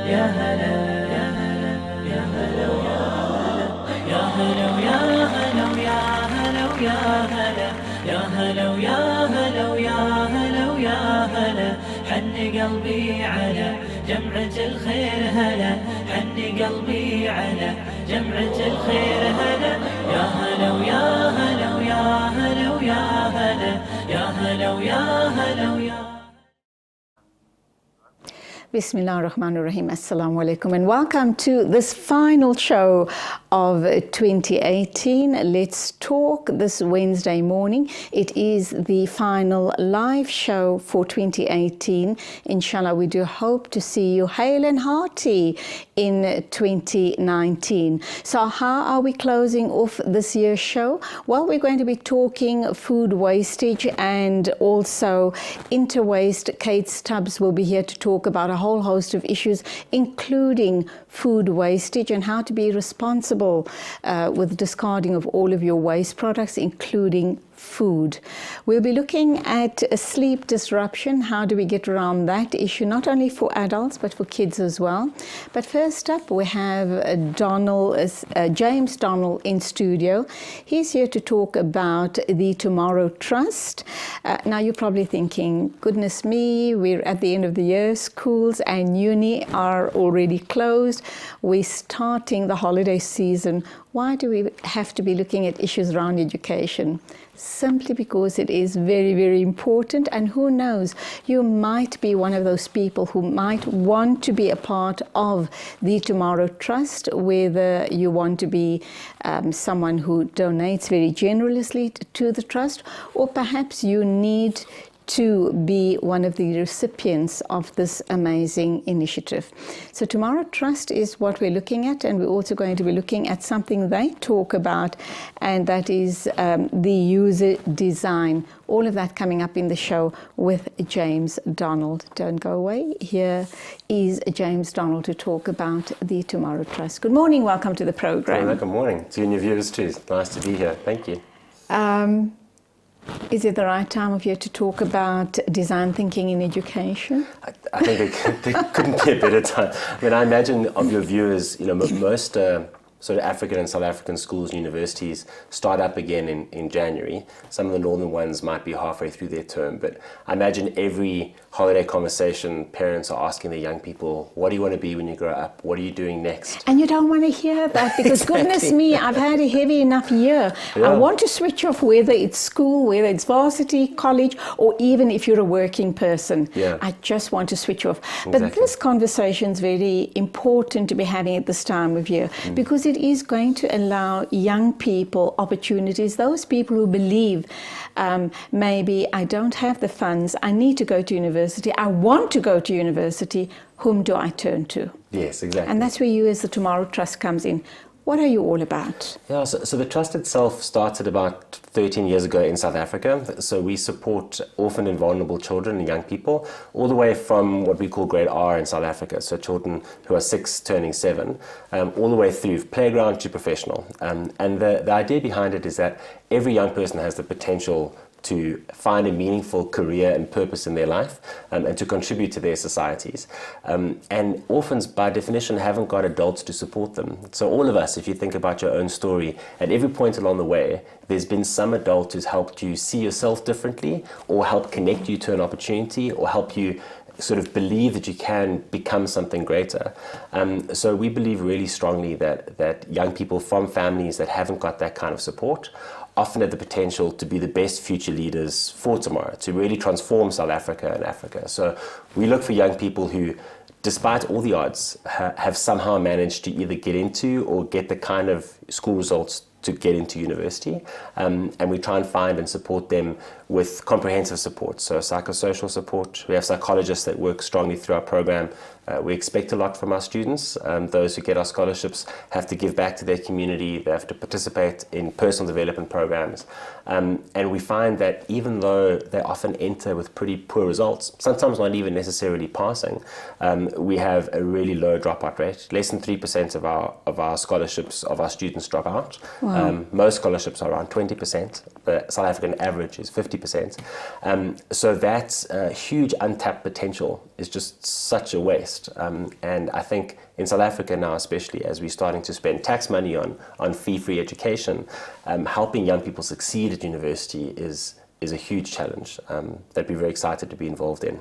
يا هلا يا هلا يا هلا يا هلا يا هلا يا هلا يا هلا يا هلا يا هلا يا هلا يا هلا حن قلبي على جمعة الخير هلا حن قلبي على جمعة الخير هلا يا هلا ويا هلا ويا هلا ويا هلا يا هلا ويا هلا ويا Bismillah ar-Rahman ar-Rahim. Assalamu alaikum and welcome to this final show of 2018. Let's talk this Wednesday morning. It is the final live show for 2018. Inshallah, we do hope to see you hale and hearty in 2019. So how are we closing off this year's show? Well, we're going to be talking food wastage and also interwaste. Kate Stubbs will be here to talk about a whole host of issues, including food wastage and how to be responsible with discarding of all of your waste products, including food. We'll be looking at sleep disruption. How do we get around that issue, not only for adults but for kids as well? But first up, we have James Donald in studio. He's here to talk about the Tomorrow Trust. Now you're probably thinking, goodness me, we're at the end of the year, schools and uni are already closed. We're starting the holiday season. Why do we have to be looking at issues around education? Simply because it is very, very important, and who knows, you might be one of those people who might want to be a part of the Tomorrow Trust, whether you want to be someone who donates very generously to the trust, or perhaps you need to be one of the recipients of this amazing initiative. So Tomorrow Trust is what we're looking at, and we're also going to be looking at something they talk about, and that is the user design. All of that coming up in the show with James Donald. Don't go away. Here is James Donald to talk about the Tomorrow Trust. Good morning. Welcome to the program. Good morning to you and your viewers too. It's nice to be here. Thank you. Is it the right time of year to talk about design thinking in education? I think there couldn't be a better time. I mean, I imagine of your viewers, most sort of African and South African schools and universities start up again in January. Some of the northern ones might be halfway through their term, but I imagine every holiday conversation, parents are asking their young people, what do you want to be when you grow up? What are you doing next? And you don't want to hear that because Exactly. Goodness me, I've had a heavy enough year. Yeah. I want to switch off, whether it's school, whether it's varsity, college, or even if you're a working person. Yeah. I just want to switch off. Exactly. But this conversation is very important to be having at this time of year because it is going to allow young people opportunities, those people who believe maybe I don't have the funds, I need to go to university, I want to go to university, whom do I turn to? Yes, exactly. And that's where you as the Tomorrow Trust comes in. What are you all about? Yeah, so the trust itself started about 13 years ago in South Africa. So we support orphaned and vulnerable children and young people, all the way from what we call grade R in South Africa, so children who are 6 turning 7, all the way through playground to professional. And the idea behind it is that every young person has the potential to find a meaningful career and purpose in their life and to contribute to their societies. And orphans, by definition, haven't got adults to support them. So all of us, if you think about your own story, at every point along the way, there's been some adult who's helped you see yourself differently, or help connect you to an opportunity, or help you sort of believe that you can become something greater. So we believe really strongly that young people from families that haven't got that kind of support often have the potential to be the best future leaders for tomorrow, to really transform South Africa and Africa. So we look for young people who, despite all the odds, have somehow managed to either get into or get the kind of school results to get into university, and we try and find and support them with comprehensive support, so psychosocial support. We have psychologists that work strongly through our program. We expect a lot from our students. Those who get our scholarships have to give back to their community. They have to participate in personal development programs. And we find that even though they often enter with pretty poor results, sometimes not even necessarily passing, we have a really low dropout rate. Less than 3% of our scholarships, of our students drop out. Wow. Wow. Most scholarships are around 20%. The South African average is 50%. So that huge untapped potential is just such a waste. And I think in South Africa now, especially as we're starting to spend tax money on fee-free education, helping young people succeed at university is a huge challenge that we're very excited to be involved in.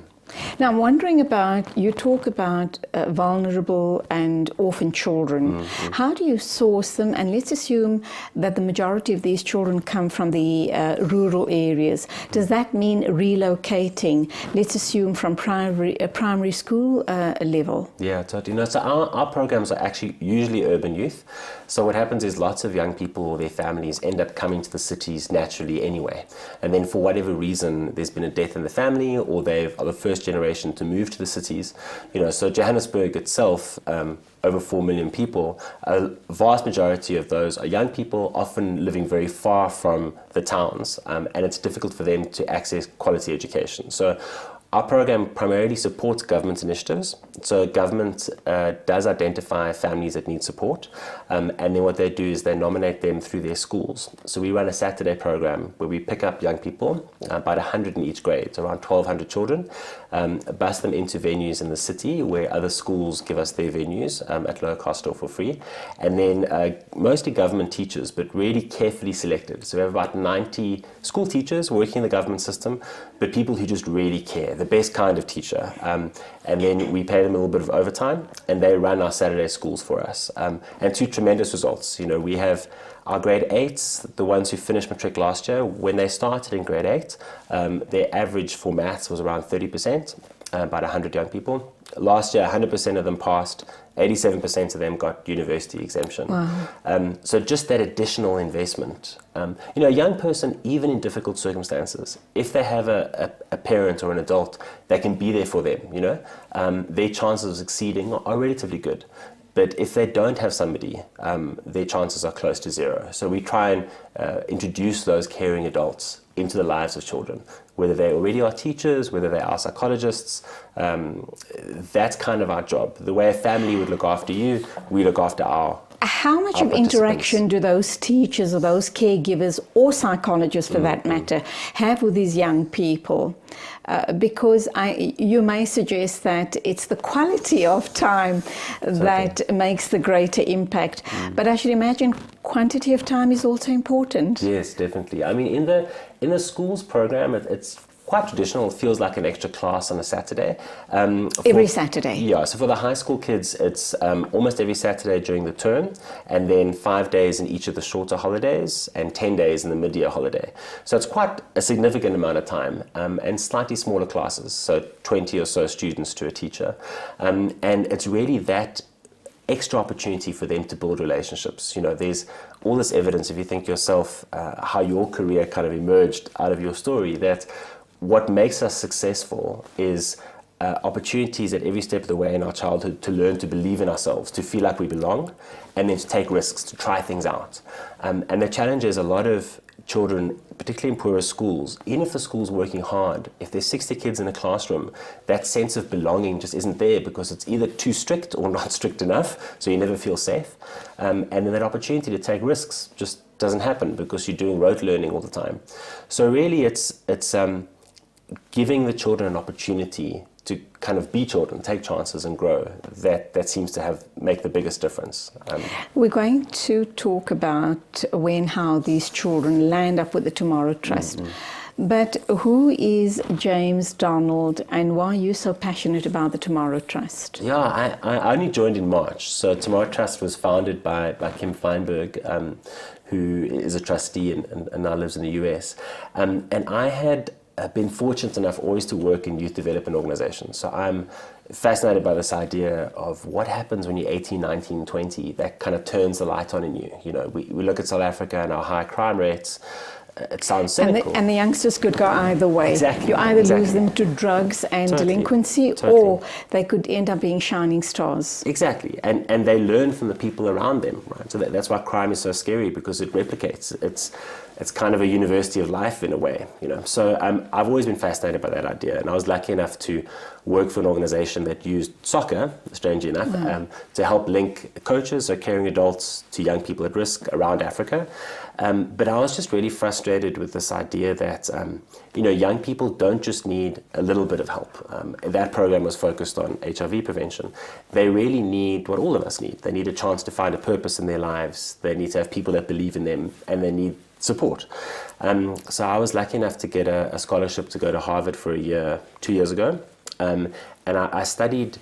Now, I'm wondering about, you talk about vulnerable and orphan children. How do you source them? And let's assume that the majority of these children come from the rural areas. Does that mean relocating, let's assume from primary school level? Yeah, totally. No, so our programs are actually usually urban youth. So what happens is lots of young people or their families end up coming to the cities naturally anyway. And then for whatever reason, there's been a death in the family, or they're the first generation to move to the cities. So Johannesburg itself, over 4 million people, a vast majority of those are young people, often living very far from the towns, and it's difficult for them to access quality education. So our program primarily supports government initiatives. So government does identify families that need support, and then what they do is they nominate them through their schools. So we run a Saturday program where we pick up young people, about 100 in each grade, so around 1,200 children, bus them into venues in the city where other schools give us their venues at low cost or for free, and then mostly government teachers, but really carefully selected. So we have about 90 school teachers working in the government system, but people who just really care, the best kind of teacher. And then we pay them a little bit of overtime, and they run our Saturday schools for us. And to tremendous results. We have our grade 8s, the ones who finished matric last year, when they started in grade 8, their average for maths was around 30%, about 100 young people. Last year, 100% of them passed, 87% of them got university exemption. Wow. So just that additional investment. A young person, even in difficult circumstances, if they have a parent or an adult that can be there for them, their chances of succeeding are relatively good. But if they don't have somebody, their chances are close to zero. So we try and introduce those caring adults into the lives of children, whether they already are teachers, whether they are psychologists. That's kind of our job. The way a family would look after you, we look after our How much of interaction do those teachers or those caregivers or psychologists, for that matter, have with these young people? Because you may suggest that it's the quality of time that makes the greater impact. But I should imagine quantity of time is also important. Yes, definitely. I mean, in the schools program, it's quite traditional. It feels like an extra class on a Saturday. Every Saturday? Yeah, so for the high school kids, it's almost every Saturday during the term, and then 5 days in each of the shorter holidays, and 10 days in the mid-year holiday. So it's quite a significant amount of time, and slightly smaller classes, so 20 or so students to a teacher. And it's really that extra opportunity for them to build relationships. There's all this evidence, if you think yourself, how your career kind of emerged out of your story, that what makes us successful is opportunities at every step of the way in our childhood to learn to believe in ourselves, to feel like we belong, and then to take risks, to try things out. And the challenge is a lot of children, particularly in poorer schools, even if the school's working hard, if there's 60 kids in a classroom, that sense of belonging just isn't there because it's either too strict or not strict enough, so you never feel safe. And then that opportunity to take risks just doesn't happen because you're doing rote learning all the time. So really it's giving the children an opportunity to kind of be children, take chances and grow, that seems to make the biggest difference. We're going to talk about when, how these children land up with the Tomorrow Trust. But who is James Donald, and why are you so passionate about the Tomorrow Trust? Yeah, I only joined in March. So Tomorrow Trust was founded by Kim Feinberg, who is a trustee and now lives in the US. And I had been fortunate enough always to work in youth development organizations. So I'm fascinated by this idea of what happens when you're 18, 19, 20, that kind of turns the light on in you. We look at South Africa and our high crime rates. It sounds cynical. And the youngsters could go either way. Exactly. You either lose them to drugs and delinquency, or they could end up being shining stars. Exactly. And they learn from the people around them, right? So that's why crime is so scary, because it replicates. it's kind of a university of life in a way, you know. So I've always been fascinated by that idea, and I was lucky enough to work for an organization that used soccer, strangely enough, to help link coaches or caring adults to young people at risk around Africa. But I was just really frustrated with this idea that, you know, young people don't just need a little bit of help. That program was focused on HIV prevention. They really need what all of us need. They need a chance to find a purpose in their lives. They need to have people that believe in them, and they need support. So I was lucky enough to get a scholarship to go to Harvard for a year, 2 years ago. And I studied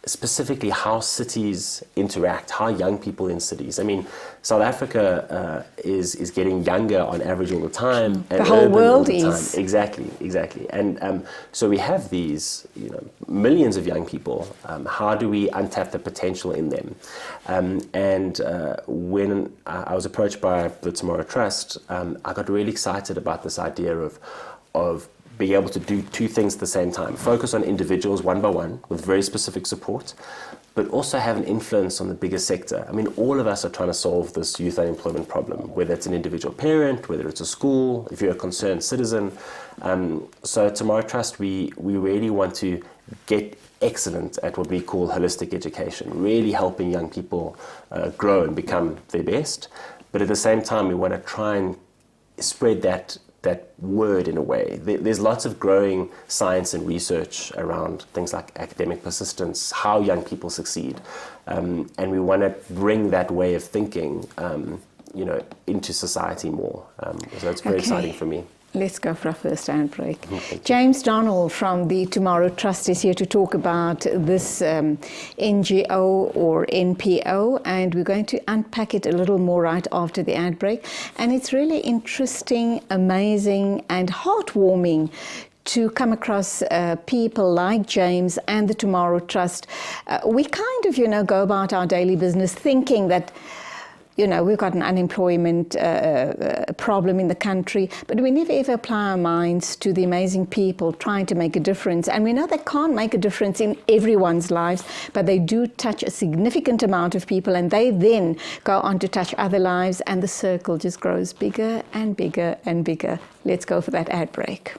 specifically how cities interact, how young people in cities. I mean, South Africa is getting younger on average all the time. And the whole world all the time. is. Exactly. And so we have these, you know, millions of young people. How do we untap the potential in them? When I was approached by the Tomorrow Trust, I got really excited about this idea of being able to do two things at the same time. Focus on individuals one by one with very specific support, but also have an influence on the bigger sector. I mean, all of us are trying to solve this youth unemployment problem, whether it's an individual parent, whether it's a school, if you're a concerned citizen. So at Tomorrow Trust, we really want to get excellent at what we call holistic education, really helping young people grow and become their best. But at the same time, we want to try and spread that word in a way. There's lots of growing science and research around things like academic persistence, how young people succeed. And we want to bring that way of thinking, you know, into society more. So it's very exciting for me. Let's go for our first ad break. James Donald from the Tomorrow Trust is here to talk about this NGO or NPO, and we're going to unpack it a little more right after the ad break. And it's really interesting, amazing, and heartwarming to come across people like James and the Tomorrow Trust. We kind of, you know, go about our daily business thinking that, you know, we've got an unemployment problem in the country, but we never ever apply our minds to the amazing people trying to make a difference. And we know they can't make a difference in everyone's lives, but they do touch a significant amount of people, and they then go on to touch other lives, and the circle just grows bigger and bigger and bigger. Let's go for that ad break.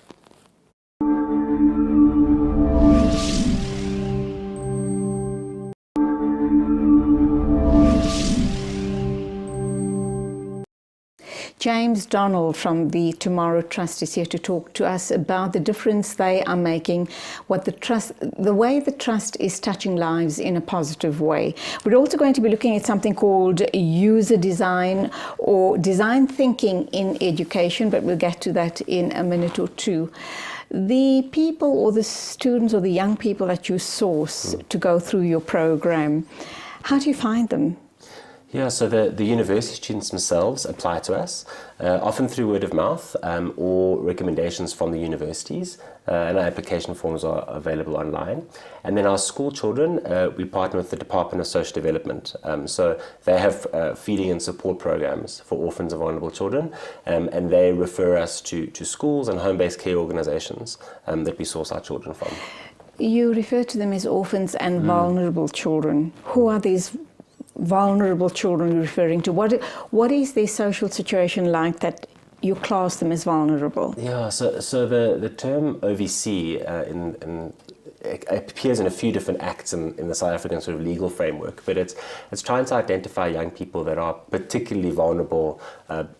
James Donald from the Tomorrow Trust is here to talk to us about the difference they are making, what the way the Trust is touching lives in a positive way. We're also going to be looking at something called user design or design thinking in education, but we'll get to that in a minute or two. The people or the students or the young people that you source to go through your program, how do you find them? Yeah, so the university students themselves apply to us, often through word of mouth or recommendations from the universities, and our application forms are available online. And then our school children, we partner with the Department of Social Development. So they have feeding and support programs for orphans and vulnerable children, and they refer us to schools and home-based care organizations that we source our children from. You refer to them as orphans and vulnerable children. Who are these vulnerable children you're referring to? What is their social situation like that you class them as vulnerable? Yeah, so the term OVC it appears in a few different acts in the South African sort of legal framework, but it's trying to identify young people that are particularly vulnerable,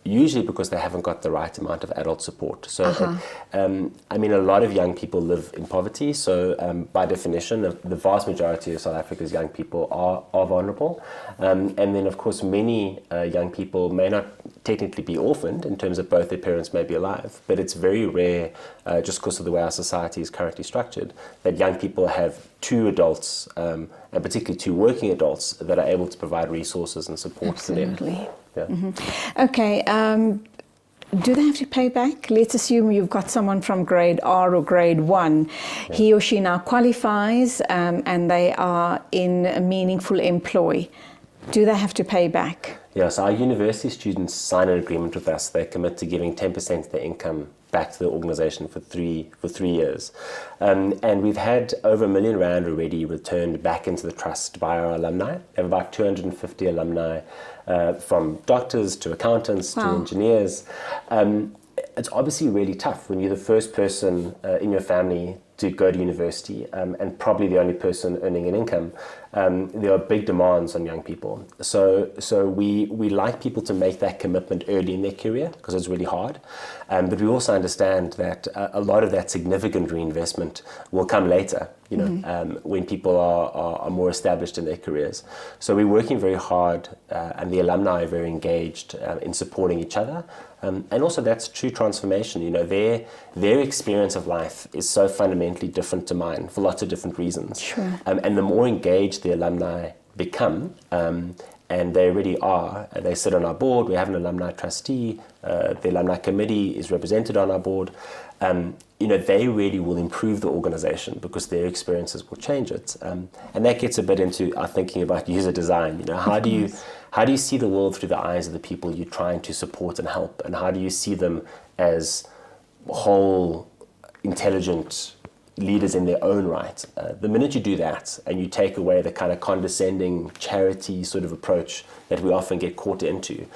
usually because they haven't got the right amount of adult support. So, I mean, a lot of young people live in poverty, so by definition, the vast majority of South Africa's young people are vulnerable. And then, of course, many young people may not technically be orphaned in terms of both their parents may be alive, but it's very rare, just because of the way our society is currently structured, that young people have two adults, and particularly two working adults, that are able to provide resources and support to them. Absolutely. Yeah. Okay. Do they have to pay back? Let's assume you've got someone from grade R or grade 1. Yeah. He or she now qualifies and they are in a meaningful employ. Do they have to pay back? Yes, our university students sign an agreement with us. They commit to giving 10% of their income back to the organisation for three years. And we've had over R1 million already returned back into the trust by our alumni. We have about 250 alumni, from doctors to accountants to engineers. It's obviously really tough when you're the first person in your family to go to university, and probably the only person earning an income. There are big demands on young people. So we like people to make that commitment early in their career because it's really hard. But we also understand that a lot of that significant reinvestment will come later, when people are more established in their careers. So we're working very hard, and the alumni are very engaged in supporting each other. And also that's true transformation. Their experience of life is so fundamentally different to mine for lots of different reasons. Sure. And the more engaged the alumni become, and they already are, they sit on our board, we have an alumni trustee, the alumni committee is represented on our board, they really will improve the organization because their experiences will change it. And that gets a bit into our thinking about user design. How do you see the world through the eyes of the people you're trying to support and help? And how do you see them as whole, intelligent leaders in their own right? The minute you do that and you take away the kind of condescending charity sort of approach that we often get caught into,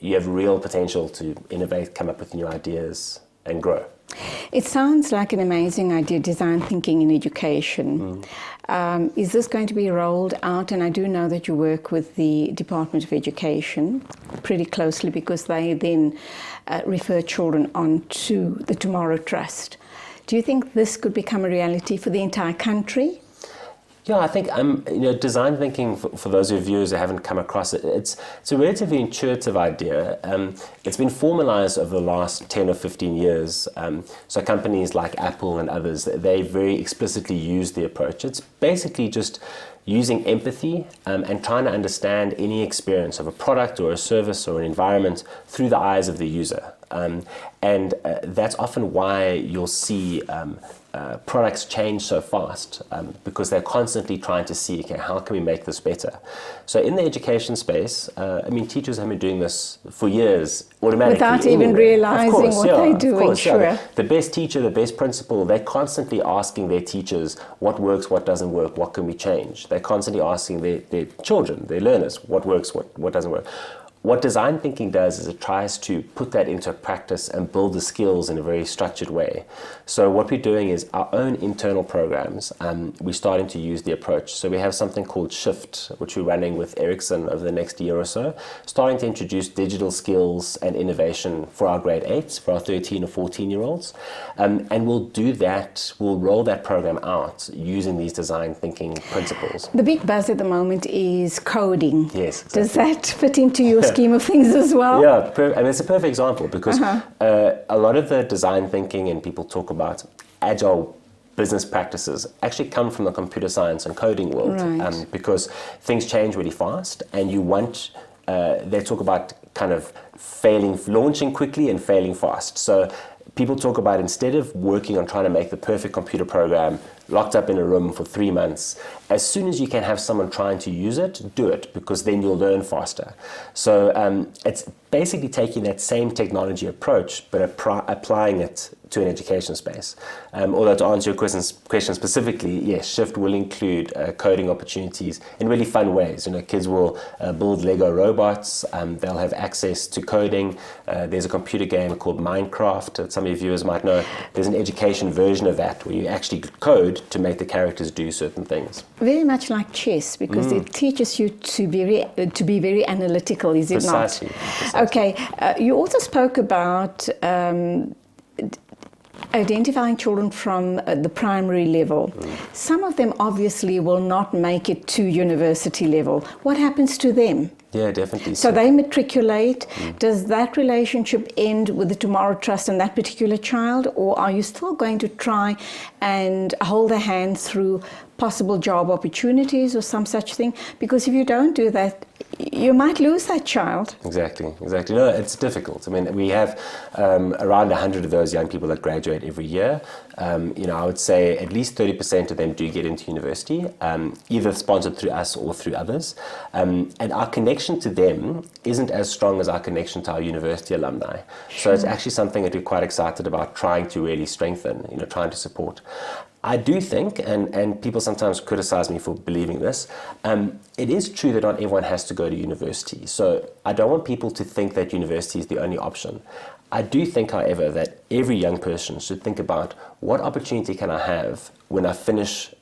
you have real potential to innovate, come up with new ideas and grow. It sounds like an amazing idea, design thinking in education. Is this going to be rolled out? And I do know that you work with the Department of Education pretty closely because they then refer children on to the Tomorrow Trust. Do you think this could become a reality for the entire country? Yeah, I think design thinking, for those of you who haven't come across it, it's a relatively intuitive idea. It's been formalized over the last 10 or 15 years. So companies like Apple and others, they very explicitly use the approach. It's basically just using empathy and trying to understand any experience of a product or a service or an environment through the eyes of the user. And that's often why you'll see products change so fast, because they're constantly trying to see, okay, how can we make this better? So in the education space, teachers have been doing this for years automatically. Without even realizing what they're doing, sure. Yeah. The best teacher, the best principal, they're constantly asking their teachers what works, what doesn't work, what can we change? They're constantly asking their children, their learners, what works, what doesn't work. What design thinking does is it tries to put that into practice and build the skills in a very structured way. So what we're doing is our own internal programs, we're starting to use the approach. So we have something called Shift, which we're running with Ericsson over the next year or so, starting to introduce digital skills and innovation for our grade 8s, for our 13 or 14-year-olds. And we'll do that, we'll roll that program out using these design thinking principles. The big buzz at the moment is coding. Yes. Exactly. Does that fit into your scheme of things as well? Yeah, and it's a perfect example because a lot of the design thinking and people talk about agile business practices actually come from the computer science and coding world, right. Because things change really fast and you want, they talk about kind of launching quickly and failing fast. So people talk about instead of working on trying to make the perfect computer program locked up in a room for 3 months, as soon as you can have someone trying to use it, do it, because then you'll learn faster. So it's basically taking that same technology approach, but applying it to an education space. Although to answer your question specifically, yes, Shift will include coding opportunities in really fun ways. Kids will build Lego robots, they'll have access to coding. There's a computer game called Minecraft that some of your viewers might know. There's an education version of that where you actually code to make the characters do certain things. Very much like chess, because it teaches you to be very analytical, is it not? Precisely. Okay, you also spoke about identifying children from the primary level. Some of them obviously will not make it to university level. What happens to them? Yeah, definitely. So they matriculate. Does that relationship end with the Tomorrow Trust and that particular child, or are you still going to try and hold their hand through possible job opportunities or some such thing? Because if you don't do that, you might lose that child. Exactly. No, it's difficult. I mean, we have around 100 of those young people that graduate every year. I would say at least 30% of them do get into university, either sponsored through us or through others. And our connection to them isn't as strong as our connection to our university alumni. So it's actually something that we're quite excited about trying to really strengthen, trying to support. I do think, and people sometimes criticize me for believing this, it is true that not everyone has to go to university. So I don't want people to think that university is the only option. I do think, however, that every young person should think about what opportunity can I have when I finish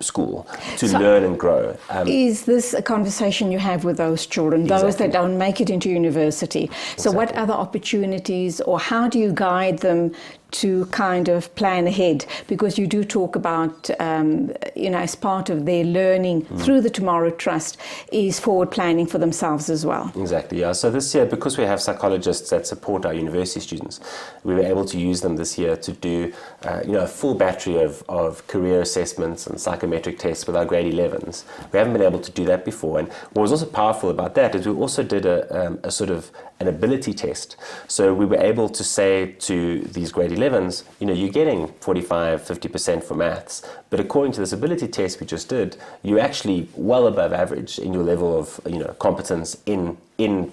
school to learn and grow. Is this a conversation you have with those children, those that don't make it into university? So what other opportunities, or how do you guide them to kind of plan ahead? Because you do talk about, as part of their learning through the Tomorrow Trust is forward planning for themselves as well. Exactly, yeah. So this year, because we have psychologists that support our university students, we were able to use them this year to do, a full battery of career assessments and psychometric tests with our grade 11s. We haven't been able to do that before. And what was also powerful about that is we also did a sort of an ability test. So we were able to say to these grade 11s, you're getting 45, 50% for maths, but according to this ability test we just did, you're actually well above average in your level of, competence in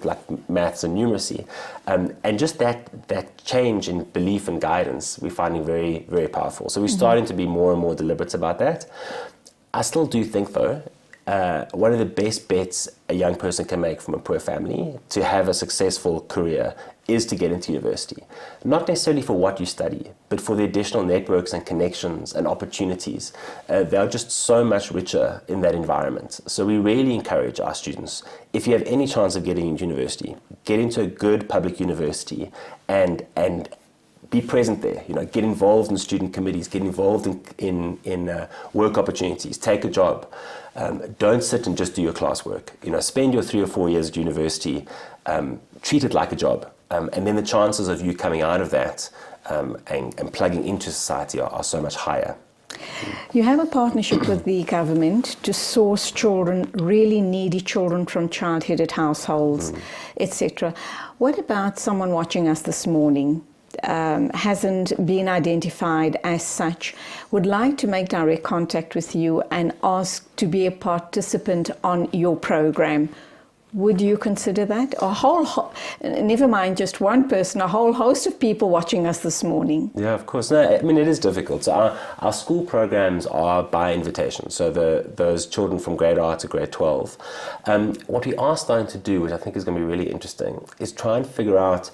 like maths and numeracy. And just that change in belief and guidance, we're finding very, very powerful. So we're starting to be more and more deliberate about that. I still do think, though, one of the best bets a young person can make from a poor family to have a successful career is to get into university. Not necessarily for what you study, but for the additional networks and connections and opportunities. They are just so much richer in that environment. So we really encourage our students, if you have any chance of getting into university, get into a good public university and be present there, get involved in student committees, get involved in work opportunities, take a job. Don't sit and just do your classwork. Spend your 3 or 4 years at university, treat it like a job. And then the chances of you coming out of that and plugging into society are so much higher. You have a partnership with the government to source children, really needy children from child-headed households, etc. What about someone watching us this morning? Hasn't been identified as such, would like to make direct contact with you and ask to be a participant on your program. Would you consider that? Never mind just one person, a whole host of people watching us this morning. Yeah, of course. No, I mean, it is difficult. So our school programs are by invitation. So those children from grade R to grade 12. What we are starting to do, which I think is going to be really interesting, is try and figure out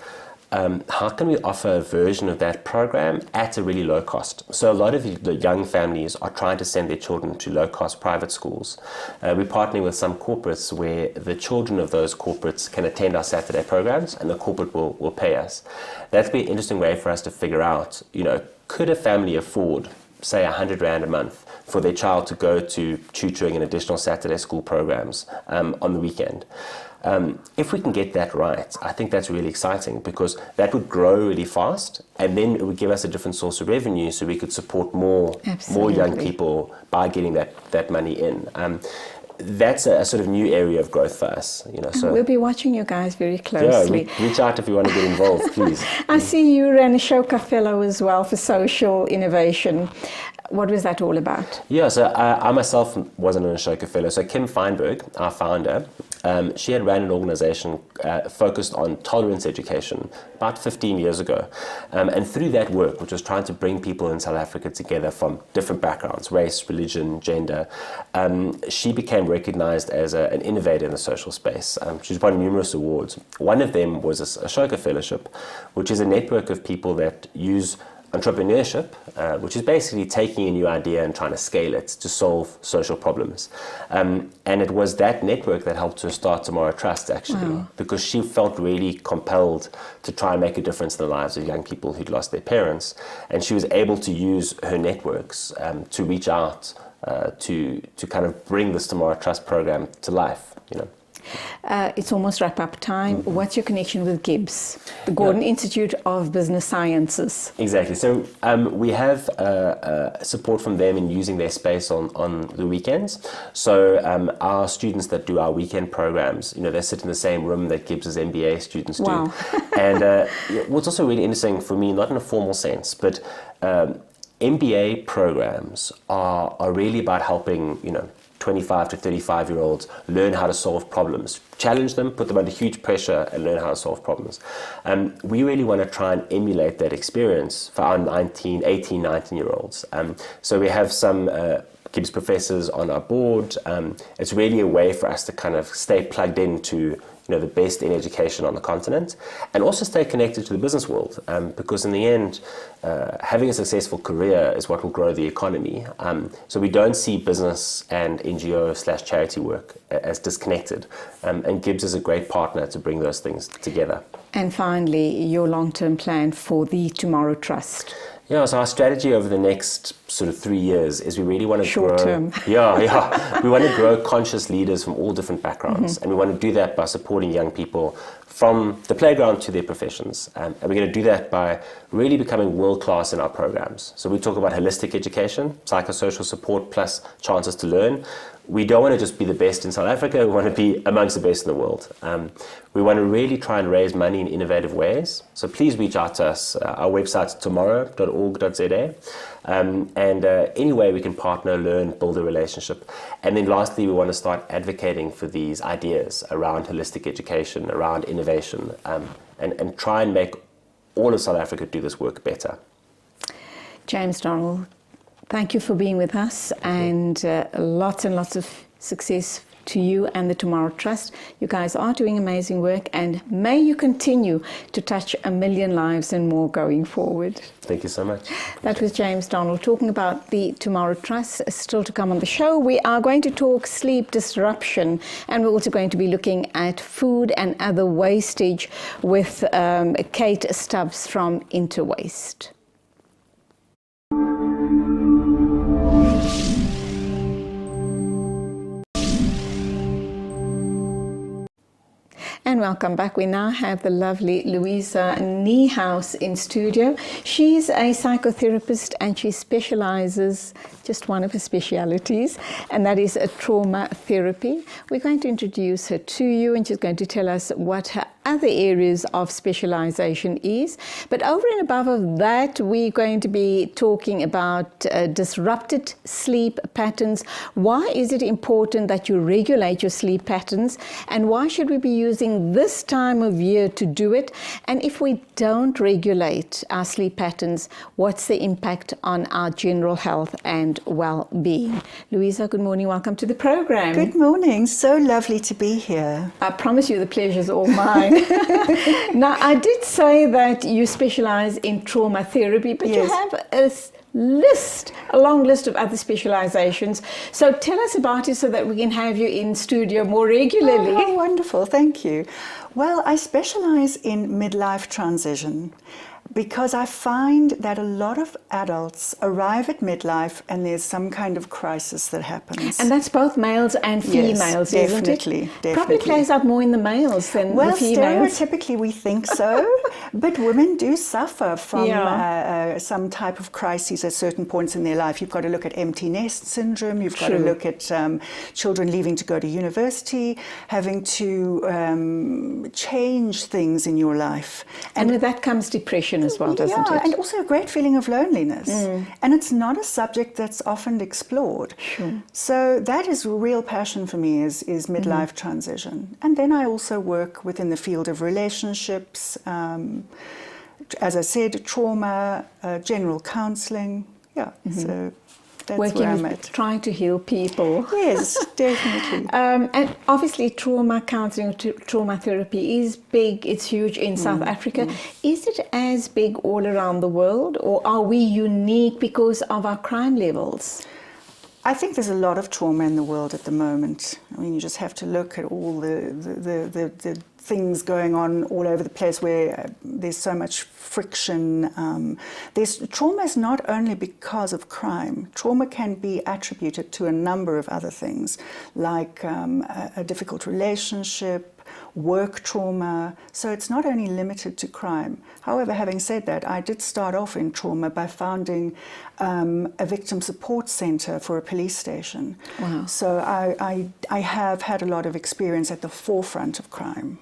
how can we offer a version of that program at a really low cost? So a lot of the young families are trying to send their children to low-cost private schools. We're partnering with some corporates where the children of those corporates can attend our Saturday programs and the corporate will pay us. That's been an interesting way for us to figure out, could a family afford, say, 100 Rand a month for their child to go to tutoring and additional Saturday school programs on the weekend? If we can get that right, I think that's really exciting because that would grow really fast and then it would give us a different source of revenue so we could support more young people by getting that money in. That's a sort of new area of growth for us. So we'll be watching you guys very closely. Yeah, reach out if you want to get involved, please. I see you ran a Ashoka Fellow as well for social innovation. What was that all about? Yeah, so I myself wasn't an Ashoka Fellow. So Kim Feinberg, our founder, she had ran an organization focused on tolerance education about 15 years ago. And through that work, which was trying to bring people in South Africa together from different backgrounds, race, religion, gender, she became recognized as an innovator in the social space. She's won numerous awards. One of them was a Ashoka Fellowship, which is a network of people that use entrepreneurship, which is basically taking a new idea and trying to scale it to solve social problems. And it was that network that helped her start Tomorrow Trust, actually, because she felt really compelled to try and make a difference in the lives of young people who'd lost their parents. And she was able to use her networks to reach out to kind of bring this Tomorrow Trust program to life, It's almost wrap-up time. What's your connection with GIBS, the Gordon Institute of Business Sciences? Exactly. So we have support from them in using their space on the weekends. So our students that do our weekend programs, they sit in the same room that GIBS's MBA students do. Wow. And what's also really interesting for me, not in a formal sense, but MBA programs are really about helping, 25 to 35-year-olds learn how to solve problems, challenge them, put them under huge pressure, and learn how to solve problems. We really want to try and emulate that experience for our 18, 19-year-olds. So we have some GIBS professors on our board. It's really a way for us to kind of stay plugged into the best in education on the continent, and also stay connected to the business world, because in the end, having a successful career is what will grow the economy. So we don't see business and NGO/charity work as disconnected, and GIBS is a great partner to bring those things together. And finally, your long-term plan for the Tomorrow Trust. Yeah, so our strategy over the next sort of 3 years is we really want to Short term. We want to grow conscious leaders from all different backgrounds, and we want to do that by supporting young people from the playground to their professions. And we're going to do that by really becoming world-class in our programs. So we talk about holistic education, psychosocial support plus chances to learn. We don't want to just be the best in South Africa, we want to be amongst the best in the world. We want to really try and raise money in innovative ways. So please reach out to us. Our website's tomorrow.org.za. And any way we can partner, learn, build a relationship. And then lastly, we want to start advocating for these ideas around holistic education, around innovation, and try and make all of South Africa do this work better. James Donald, thank you for being with us, and lots and lots of success to you and the Tomorrow Trust. You guys are doing amazing work, and may you continue to touch 1 million lives and more going forward. Thank you so much. That was James Donald talking about the Tomorrow Trust. Still to come on the show, we are going to talk sleep disruption, and we're also going to be looking at food and other wastage with Kate Stubbs from Interwaste. And welcome back. We now have the lovely Louisa Niehaus in studio. She's a psychotherapist, and she specializes, just one of her specialities, and that is a trauma therapy. We're going to introduce her to you, and she's going to tell us what her other areas of specialization is. But over and above of that, we're going to be talking about disrupted sleep patterns. Why is it important that you regulate your sleep patterns, and why should we be using this time of year to do it? And if we don't regulate our sleep patterns, what's the impact on our general health and well-being? Louisa, good morning. Welcome to the program. Good morning. So lovely to be here. I promise you the pleasure's all mine. Now, I did say that you specialize in trauma therapy, but Yes. you have a long list of other specializations. So tell us about it so that we can have you in studio more regularly. Oh, wonderful. Thank you. Well, I specialize in midlife transition because I find that a lot of adults arrive at midlife and there's some kind of crisis that happens. And that's both males and females, yes, isn't definitely, it? definitely. Probably plays out more in the males than the Well, females. stereotypically we think so, but women do suffer from some type of crises at certain points in their life. You've got to look at empty nest syndrome, you've got to True. look at children leaving to go to university, having to change things in your life. And with that comes depression as well, doesn't it? And also a great feeling of loneliness. And it's not a subject that's often explored. Sure. So that is a real passion for me, is midlife transition. And then I also work within the field of relationships, as I said, trauma, general counselling. So that's Working where I'm with at. trying to heal people. Yes, definitely. And obviously trauma counselling, trauma therapy is big, it's huge in South Africa. Is it as big all around the world, or are we unique because of our crime levels? I think there's a lot of trauma in the world at the moment. I mean, you just have to look at all the things going on all over the place where there's so much friction. Trauma is not only because of crime. Trauma can be attributed to a number of other things, like a difficult relationship, work trauma. So it's not only limited to crime. However, having said that, I did start off in trauma by founding a victim support center for a police station. Wow. So I have had a lot of experience at the forefront of crime.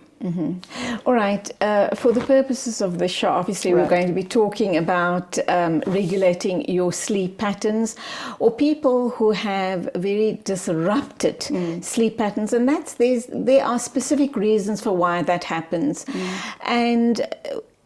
All right. For the purposes of the show, obviously we're going to be talking about regulating your sleep patterns, or people who have very disrupted sleep patterns, and there are specific reasons for why that happens. And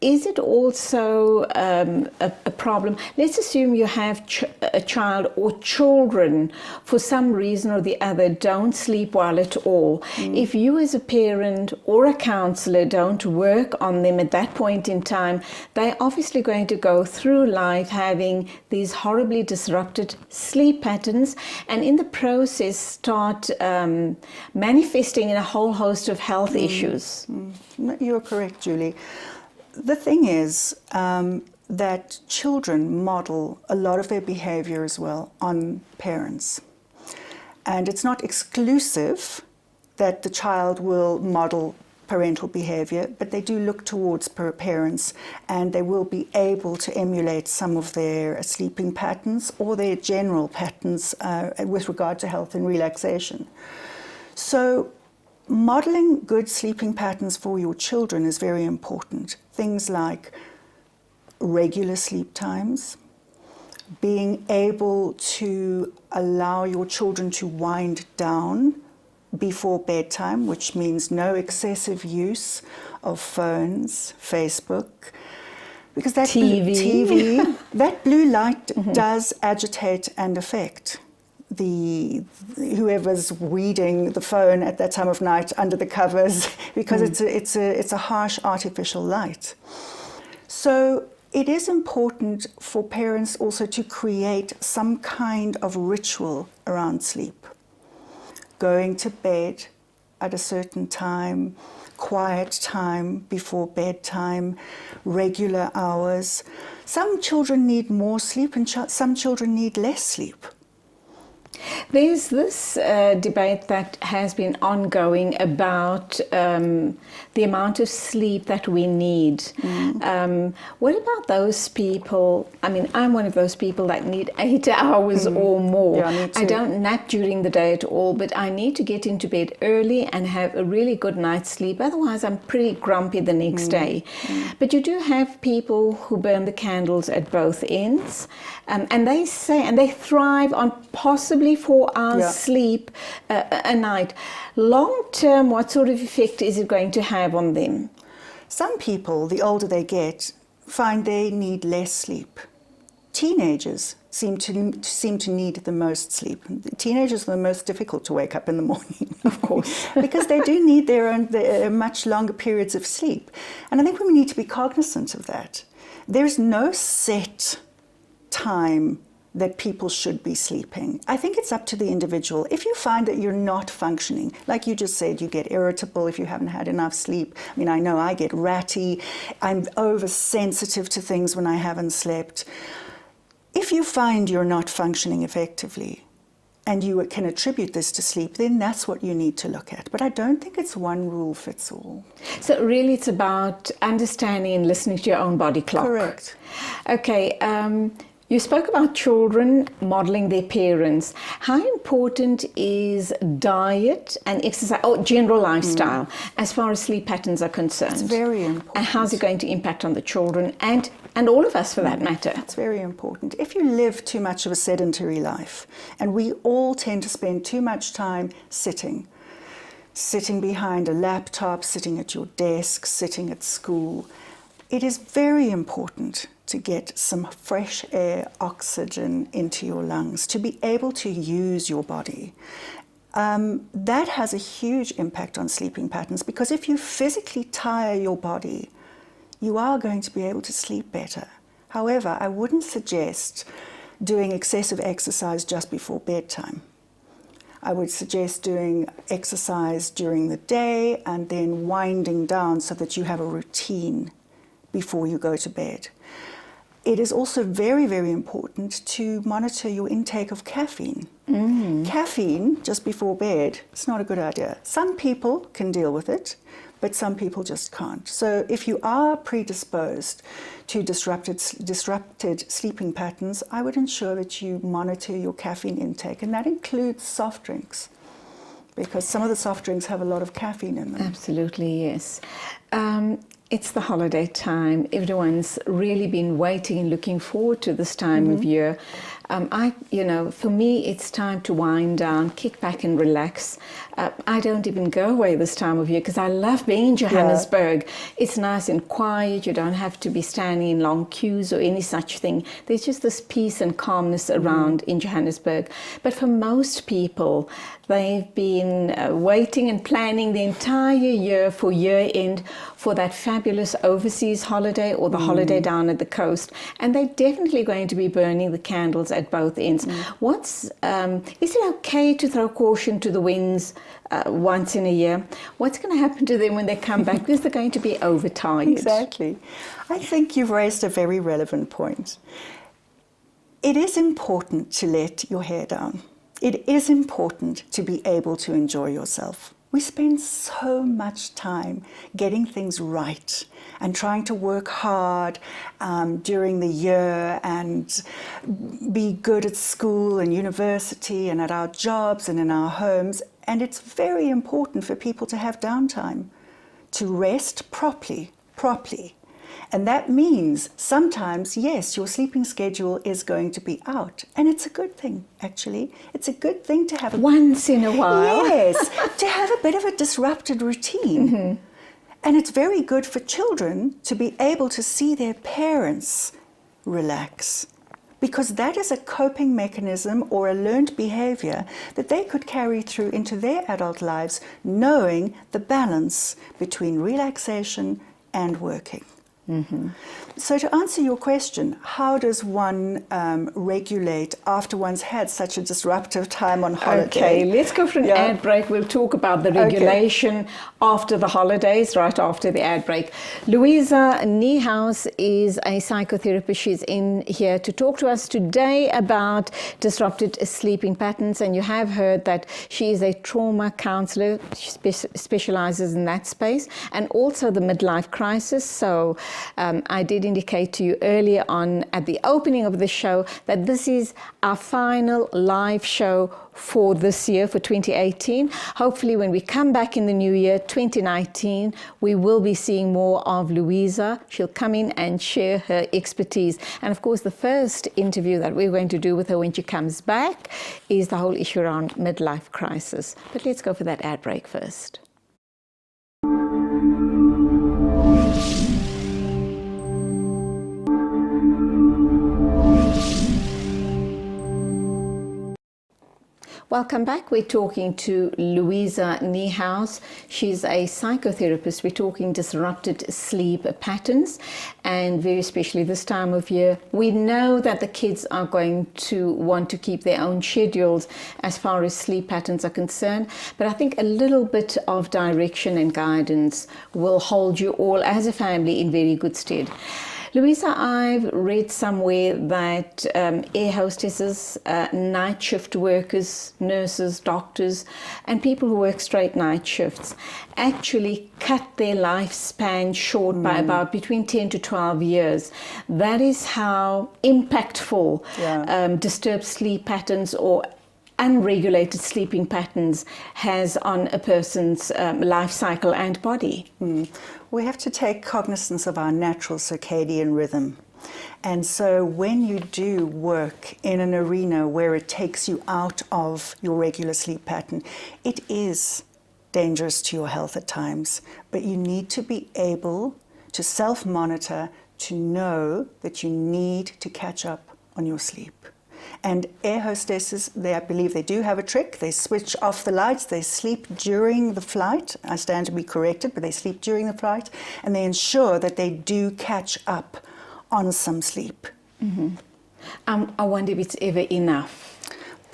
is it also a problem? Let's assume you have a child or children for some reason or the other don't sleep well at all. If you as a parent or a counsellor don't work on them at that point in time, they're obviously going to go through life having these horribly disrupted sleep patterns, and in the process start manifesting in a whole host of health issues. You're correct, Julie. The thing is that children model a lot of their behavior as well on parents. And it's not exclusive that the child will model parental behavior, but they do look towards parents, and they will be able to emulate some of their sleeping patterns or their general patterns with regard to health and relaxation. So modeling good sleeping patterns for your children is very important. Things like regular sleep times, being able to allow your children to wind down before bedtime, which means no excessive use of phones, Facebook, because that TV, that blue light does agitate and affect whoever's reading the phone at that time of night under the covers, because it's a harsh artificial light. So it is important for parents also to create some kind of ritual around sleep. Going to bed at a certain time, quiet time before bedtime, regular hours. Some children need more sleep and some children need less sleep. There's this debate that has been ongoing about the amount of sleep that we need. What about those people? I mean, I'm one of those people that need 8 hours or more. Yeah, me too. I don't nap during the day at all, but I need to get into bed early and have a really good night's sleep. Otherwise, I'm pretty grumpy the next day. But you do have people who burn the candles at both ends, and they say, and they thrive on possibly 4 hours sleep a night. Long term, what sort of effect is it going to have on them? Some people, the older they get, find they need less sleep. Teenagers seem to need the most sleep. Teenagers are the most difficult to wake up in the morning, of course, because they do need their much longer periods of sleep. And I think we need to be cognizant of that. There's no set time that people should be sleeping. I think it's up to the individual. If you find that you're not functioning, like you just said, you get irritable if you haven't had enough sleep. I mean, I know I get ratty. I'm oversensitive to things when I haven't slept. If you find you're not functioning effectively and you can attribute this to sleep, then that's what you need to look at. But I don't think it's one rule fits all. So really it's about understanding and listening to your own body clock. Correct. Okay, you spoke about children modeling their parents. How important is diet and exercise, or general lifestyle, as far as sleep patterns are concerned? It's very important. And how's it going to impact on the children and all of us for that matter? It's very important. If you live too much of a sedentary life, and we all tend to spend too much time sitting behind a laptop, sitting at your desk, sitting at school, it is very important to get some fresh air, oxygen into your lungs, to be able to use your body. That has a huge impact on sleeping patterns, because if you physically tire your body, you are going to be able to sleep better. However, I wouldn't suggest doing excessive exercise just before bedtime. I would suggest doing exercise during the day and then winding down so that you have a routine before you go to bed. It is also very, very important to monitor your intake of caffeine. Caffeine just before bed is not a good idea. Some people can deal with it, but some people just can't. So if you are predisposed to disrupted sleeping patterns, I would ensure that you monitor your caffeine intake, and that includes soft drinks, because some of the soft drinks have a lot of caffeine in them. Absolutely, yes. It's the holiday time. Everyone's really been waiting and looking forward to this time of year. For me, it's time to wind down, kick back and relax. I don't even go away this time of year because I love being in Johannesburg. Yeah. It's nice and quiet. You don't have to be standing in long queues or any such thing. There's just this peace and calmness around in Johannesburg. But for most people, they've been waiting and planning the entire year for year end for that fabulous overseas holiday or the holiday down at the coast. And they're definitely going to be burning the candles at both ends. Is it okay to throw caution to the winds once in a year? What's going to happen to them when they come back? Because they're going to be overtired. Exactly. I think you've raised a very relevant point. It is important to let your hair down. It is important to be able to enjoy yourself. We spend so much time getting things right and trying to work hard during the year and be good at school and university and at our jobs and in our homes. And it's very important for people to have downtime, to rest properly. And that means sometimes, yes, your sleeping schedule is going to be out. And it's a good thing, actually. It's a good thing to have once in a while. Yes, to have a bit of a disrupted routine. And it's very good for children to be able to see their parents relax, because that is a coping mechanism or a learned behavior that they could carry through into their adult lives, knowing the balance between relaxation and working. So to answer your question, how does one regulate after one's had such a disruptive time on holiday? Okay, let's go for an ad break. We'll talk about the regulation after the holidays, right after the ad break. Louisa Niehaus is a psychotherapist. She's in here to talk to us today about disrupted sleeping patterns. And you have heard that she is a trauma counselor. She specializes in that space and also the midlife crisis. So I did indicate to you earlier on at the opening of the show that this is our final live show for this year, for 2018. Hopefully when we come back in the new year, 2019, we will be seeing more of Louisa. She'll come in and share her expertise. And of course, the first interview that we're going to do with her when she comes back is the whole issue around midlife crisis. But let's go for that ad break first. Welcome back. We're talking to Louisa Niehaus. She's a psychotherapist. We're talking disrupted sleep patterns, and very especially this time of year. We know that the kids are going to want to keep their own schedules as far as sleep patterns are concerned, but I think a little bit of direction and guidance will hold you all as a family in very good stead. Louisa, I've read somewhere that air hostesses, night shift workers, nurses, doctors, and people who work straight night shifts actually cut their lifespan short by about between 10 to 12 years. That is how impactful disturbed sleep patterns or unregulated sleeping patterns has on a person's life cycle and body. We have to take cognizance of our natural circadian rhythm. And so when you do work in an arena where it takes you out of your regular sleep pattern, it is dangerous to your health at times. But you need to be able to self-monitor, to know that you need to catch up on your sleep. And air hostesses, I believe they do have a trick. They switch off the lights, they sleep during the flight. I stand to be corrected, but they sleep during the flight, and they ensure that they do catch up on some sleep. I wonder if it's ever enough.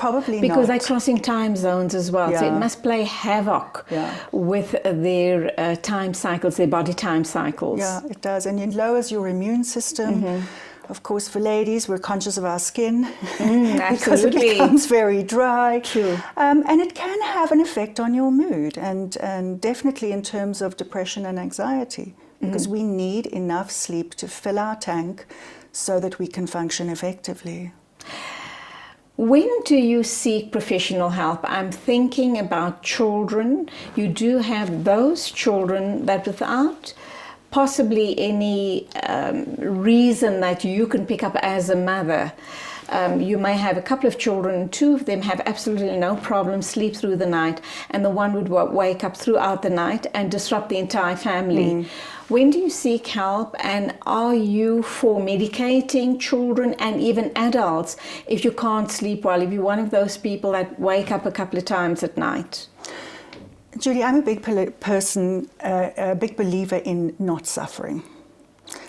Probably because not. they're crossing time zones as well. So Yeah. it must play havoc with their time cycles, their body time cycles. Yeah, it does. And it lowers your immune system. Of course, for ladies, we're conscious of our skin because it becomes very dry. True. And it can have an effect on your mood and definitely in terms of depression and anxiety because we need enough sleep to fill our tank so that we can function effectively. When do you seek professional help? I'm thinking about children. You do have those children that without possibly any reason that you can pick up as a mother. You may have a couple of children, two of them have absolutely no problem, sleep through the night, and the one would wake up throughout the night and disrupt the entire family. When do you seek help, and are you for medicating children and even adults if you can't sleep well, if you're one of those people that wake up a couple of times at night? Julie, I'm a big person, a big believer in not suffering.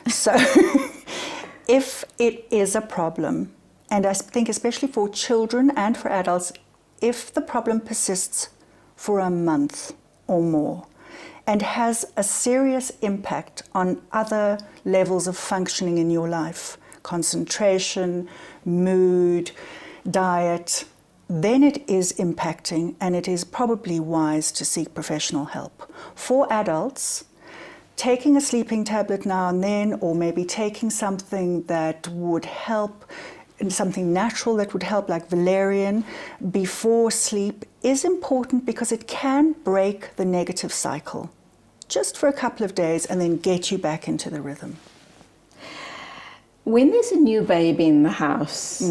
So if it is a problem, and I think especially for children and for adults, if the problem persists for a month or more and has a serious impact on other levels of functioning in your life, concentration, mood, diet, then it is impacting and it is probably wise to seek professional help. For adults, taking a sleeping tablet now and then, or maybe taking something that would help, something natural that would help like valerian before sleep is important because it can break the negative cycle just for a couple of days and then get you back into the rhythm. When there's a new baby in the house,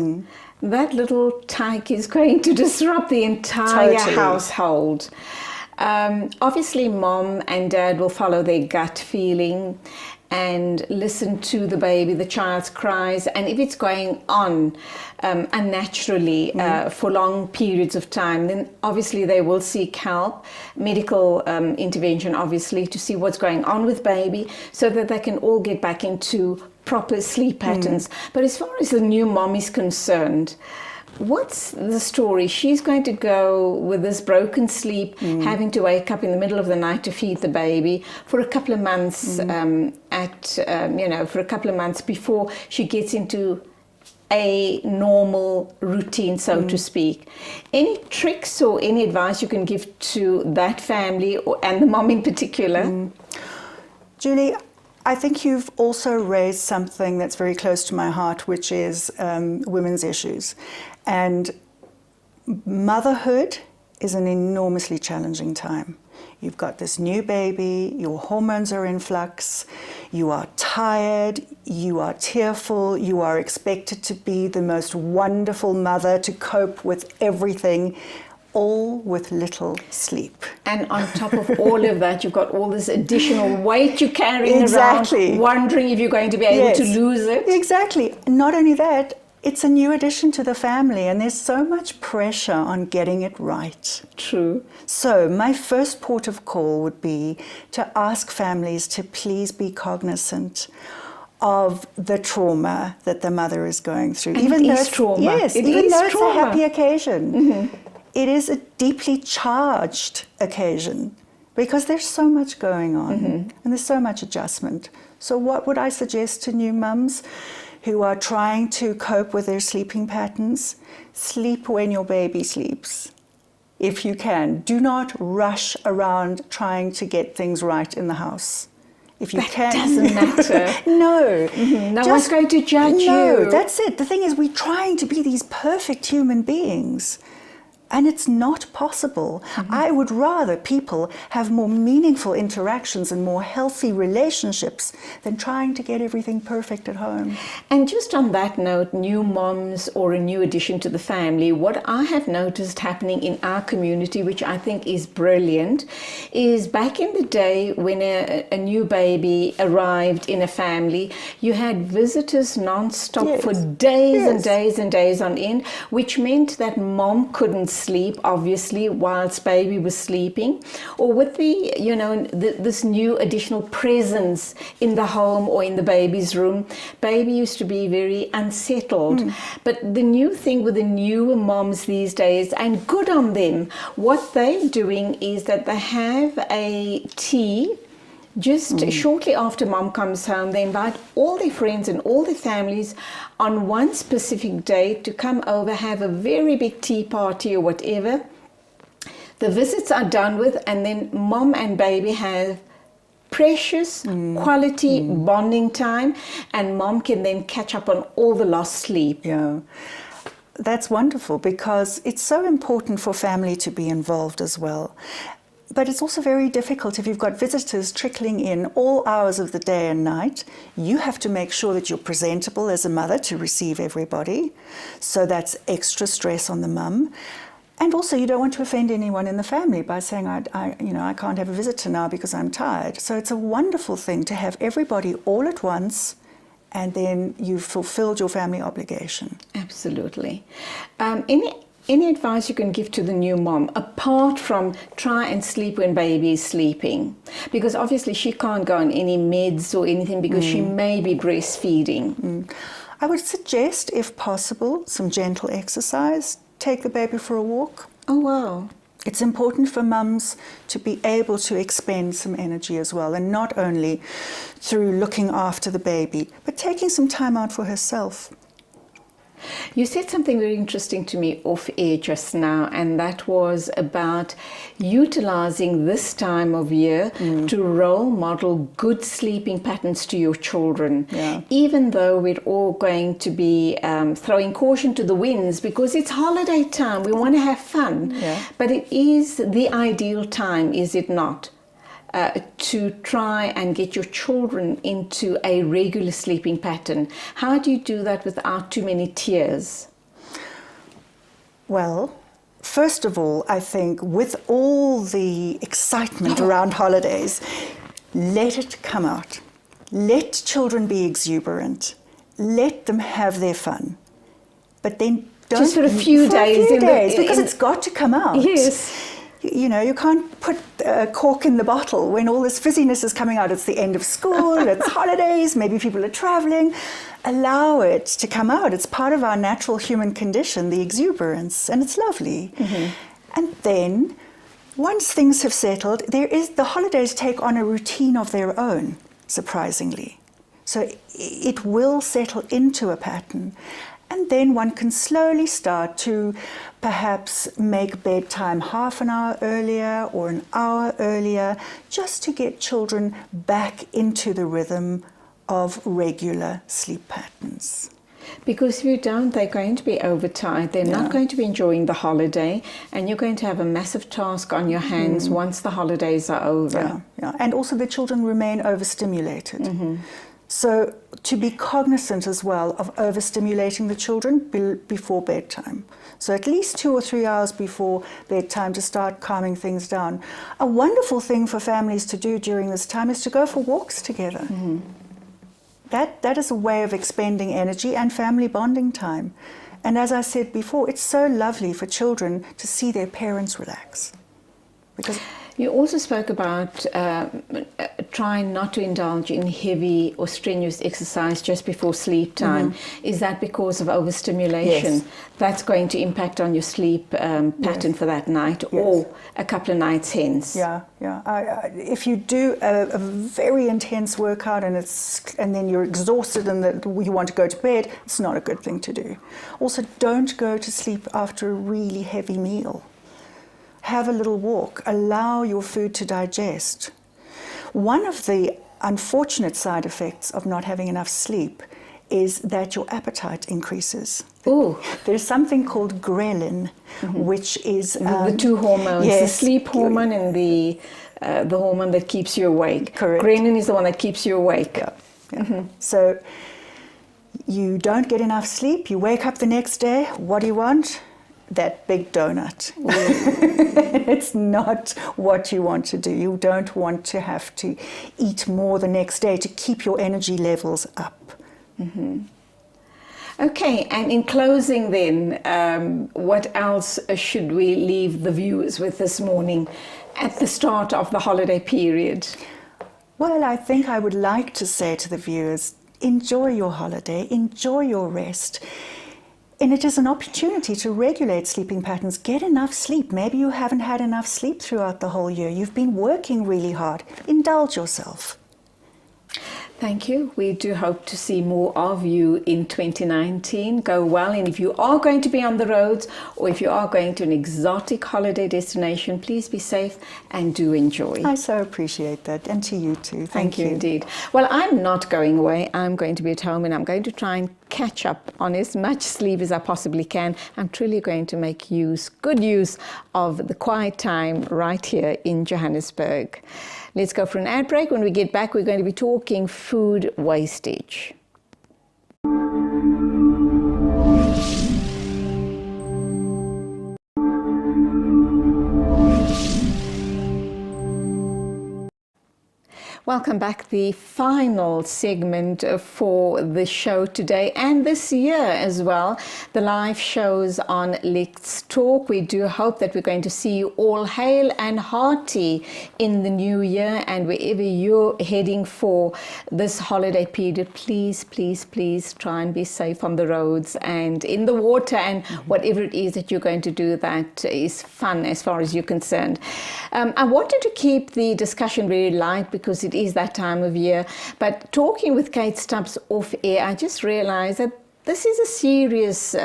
that little tyke is going to disrupt the entire household. Obviously, mom and dad will follow their gut feeling and listen to the baby, the child's cries, and if it's going on unnaturally for long periods of time, then obviously they will seek help, medical intervention obviously, to see what's going on with baby so that they can all get back into proper sleep patterns. But as far as the new mom is concerned, what's the story? She's going to go with this broken sleep, having to wake up in the middle of the night to feed the baby for a couple of months for a couple of months before she gets into a normal routine, so to speak. Any tricks or any advice you can give to that family and the mom in particular? Julie, I think you've also raised something that's very close to my heart, which is women's issues. And motherhood is an enormously challenging time. You've got this new baby, your hormones are in flux, you are tired, you are tearful, you are expected to be the most wonderful mother to cope with everything, all with little sleep. And on top of all of that, you've got all this additional weight you're carrying around, wondering if you're going to be able to lose it. Exactly. Not only that, it's a new addition to the family and there's so much pressure on getting it right. True. So my first port of call would be to ask families to please be cognizant of the trauma that the mother is going through. And even though it's trauma. Yes, even though it's a happy occasion. It is a deeply charged occasion because there's so much going on and there's so much adjustment. So what would I suggest to new mums who are trying to cope with their sleeping patterns? Sleep when your baby sleeps, if you can. Do not rush around trying to get things right in the house. If you that doesn't matter. No. No one's going to judge you. No, that's it. The thing is, we're trying to be these perfect human beings. And it's not possible. I would rather people have more meaningful interactions and more healthy relationships than trying to get everything perfect at home. And just on that note, new moms or a new addition to the family, what I have noticed happening in our community, which I think is brilliant, is back in the day when a new baby arrived in a family, you had visitors non-stop for days and days and days on end, which meant that mom couldn't sleep, obviously, whilst baby was sleeping, or with the, this new additional presence in the home or in the baby's room. Baby used to be very unsettled. But the new thing with the newer moms these days, and good on them, what they're doing is that they have a tea. Just shortly after mom comes home, they invite all their friends and all their families on one specific day to come over, have a very big tea party or whatever. The visits are done with, and then mom and baby have precious quality bonding time, and mom can then catch up on all the lost sleep. Yeah. That's wonderful, because it's so important for family to be involved as well. But it's also very difficult if you've got visitors trickling in all hours of the day and night. You have to make sure that you're presentable as a mother to receive everybody. So that's extra stress on the mum. And also, you don't want to offend anyone in the family by saying, I can't have a visitor now because I'm tired. So it's a wonderful thing to have everybody all at once, and then you've fulfilled your family obligation. Absolutely. Any advice you can give to the new mom, apart from try and sleep when baby is sleeping? Because obviously she can't go on any meds or anything because she may be breastfeeding. I would suggest, if possible, some gentle exercise. Take the baby for a walk. Oh, wow. It's important for mums to be able to expend some energy as well, and not only through looking after the baby, but taking some time out for herself. You said something very interesting to me off air just now, and that was about utilizing this time of year to role model good sleeping patterns to your children. Yeah. Even though we're all going to be throwing caution to the winds because it's holiday time, we want to have fun. Yeah. But it is the ideal time, is it not? To try and get your children into a regular sleeping pattern. How do you do that without too many tears? Well, first of all, I think with all the excitement around holidays, let it come out. Let children be exuberant. Let them have their fun. But then don't... Just for a few days. Because it's got to come out. Yes. You can't put a cork in the bottle when all this fizziness is coming out. It's the end of school, it's holidays, maybe people are traveling. Allow it to come out. It's part of our natural human condition, the exuberance, and it's lovely. And then, once things have settled, the holidays take on a routine of their own, surprisingly. So it will settle into a pattern. And then one can slowly start to perhaps make bedtime half an hour earlier or an hour earlier, just to get children back into the rhythm of regular sleep patterns. Because if you don't, they're going to be overtired. They're not going to be enjoying the holiday, and you're going to have a massive task on your hands once the holidays are over. Yeah. And also the children remain overstimulated. So to be cognizant as well of overstimulating the children before bedtime. So at least 2 or 3 hours before bedtime to start calming things down. A wonderful thing for families to do during this time is to go for walks together. That is a way of expending energy and family bonding time. And as I said before, it's so lovely for children to see their parents relax. Because you also spoke about trying not to indulge in heavy or strenuous exercise just before sleep time. Is that because of overstimulation? Yes. That's going to impact on your sleep pattern for that night or a couple of nights hence? If you do a very intense workout and then you're exhausted and you want to go to bed, it's not a good thing to do. Also, don't go to sleep after a really heavy meal. Have a little walk. Allow your food to digest. One of the unfortunate side effects of not having enough sleep is that your appetite increases. Ooh. There's something called ghrelin, which is... the two hormones, yes, the sleep hormone and the hormone that keeps you awake. Correct. Ghrelin is the one that keeps you awake. So you don't get enough sleep, you wake up the next day, what do you want? That big donut. It's not what you want to do. You don't want to have to eat more the next day to keep your energy levels up. Okay, and in closing then, what else should we leave the viewers with this morning at the start of the holiday period? Well, I think I would like to say to the viewers, enjoy your holiday, enjoy your rest. And it is an opportunity to regulate sleeping patterns. Get enough sleep. Maybe you haven't had enough sleep throughout the whole year. You've been working really hard. Indulge yourself. Thank you. We do hope to see more of you in 2019. Go well, and if you are going to be on the roads or if you are going to an exotic holiday destination, please be safe and do enjoy. I so appreciate that, and to you too. Thank you indeed. Well, I'm not going away. I'm going to be at home, and I'm going to try and catch up on as much sleep as I possibly can. I'm truly going to make good use of the quiet time right here in Johannesburg. Let's go for an ad break. When we get back, we're going to be talking food wastage. Welcome back. The final segment for the show today and this year as well. The live shows on Let's Talk. We do hope that we're going to see you all hale and hearty in the new year, and wherever you're heading for this holiday period, please, please, please try and be safe on the roads and in the water, and whatever it is that you're going to do that is fun as far as you're concerned. I wanted to keep the discussion very light because it is that time of year, but talking with Kate Stubbs off air, I just realized that this is a serious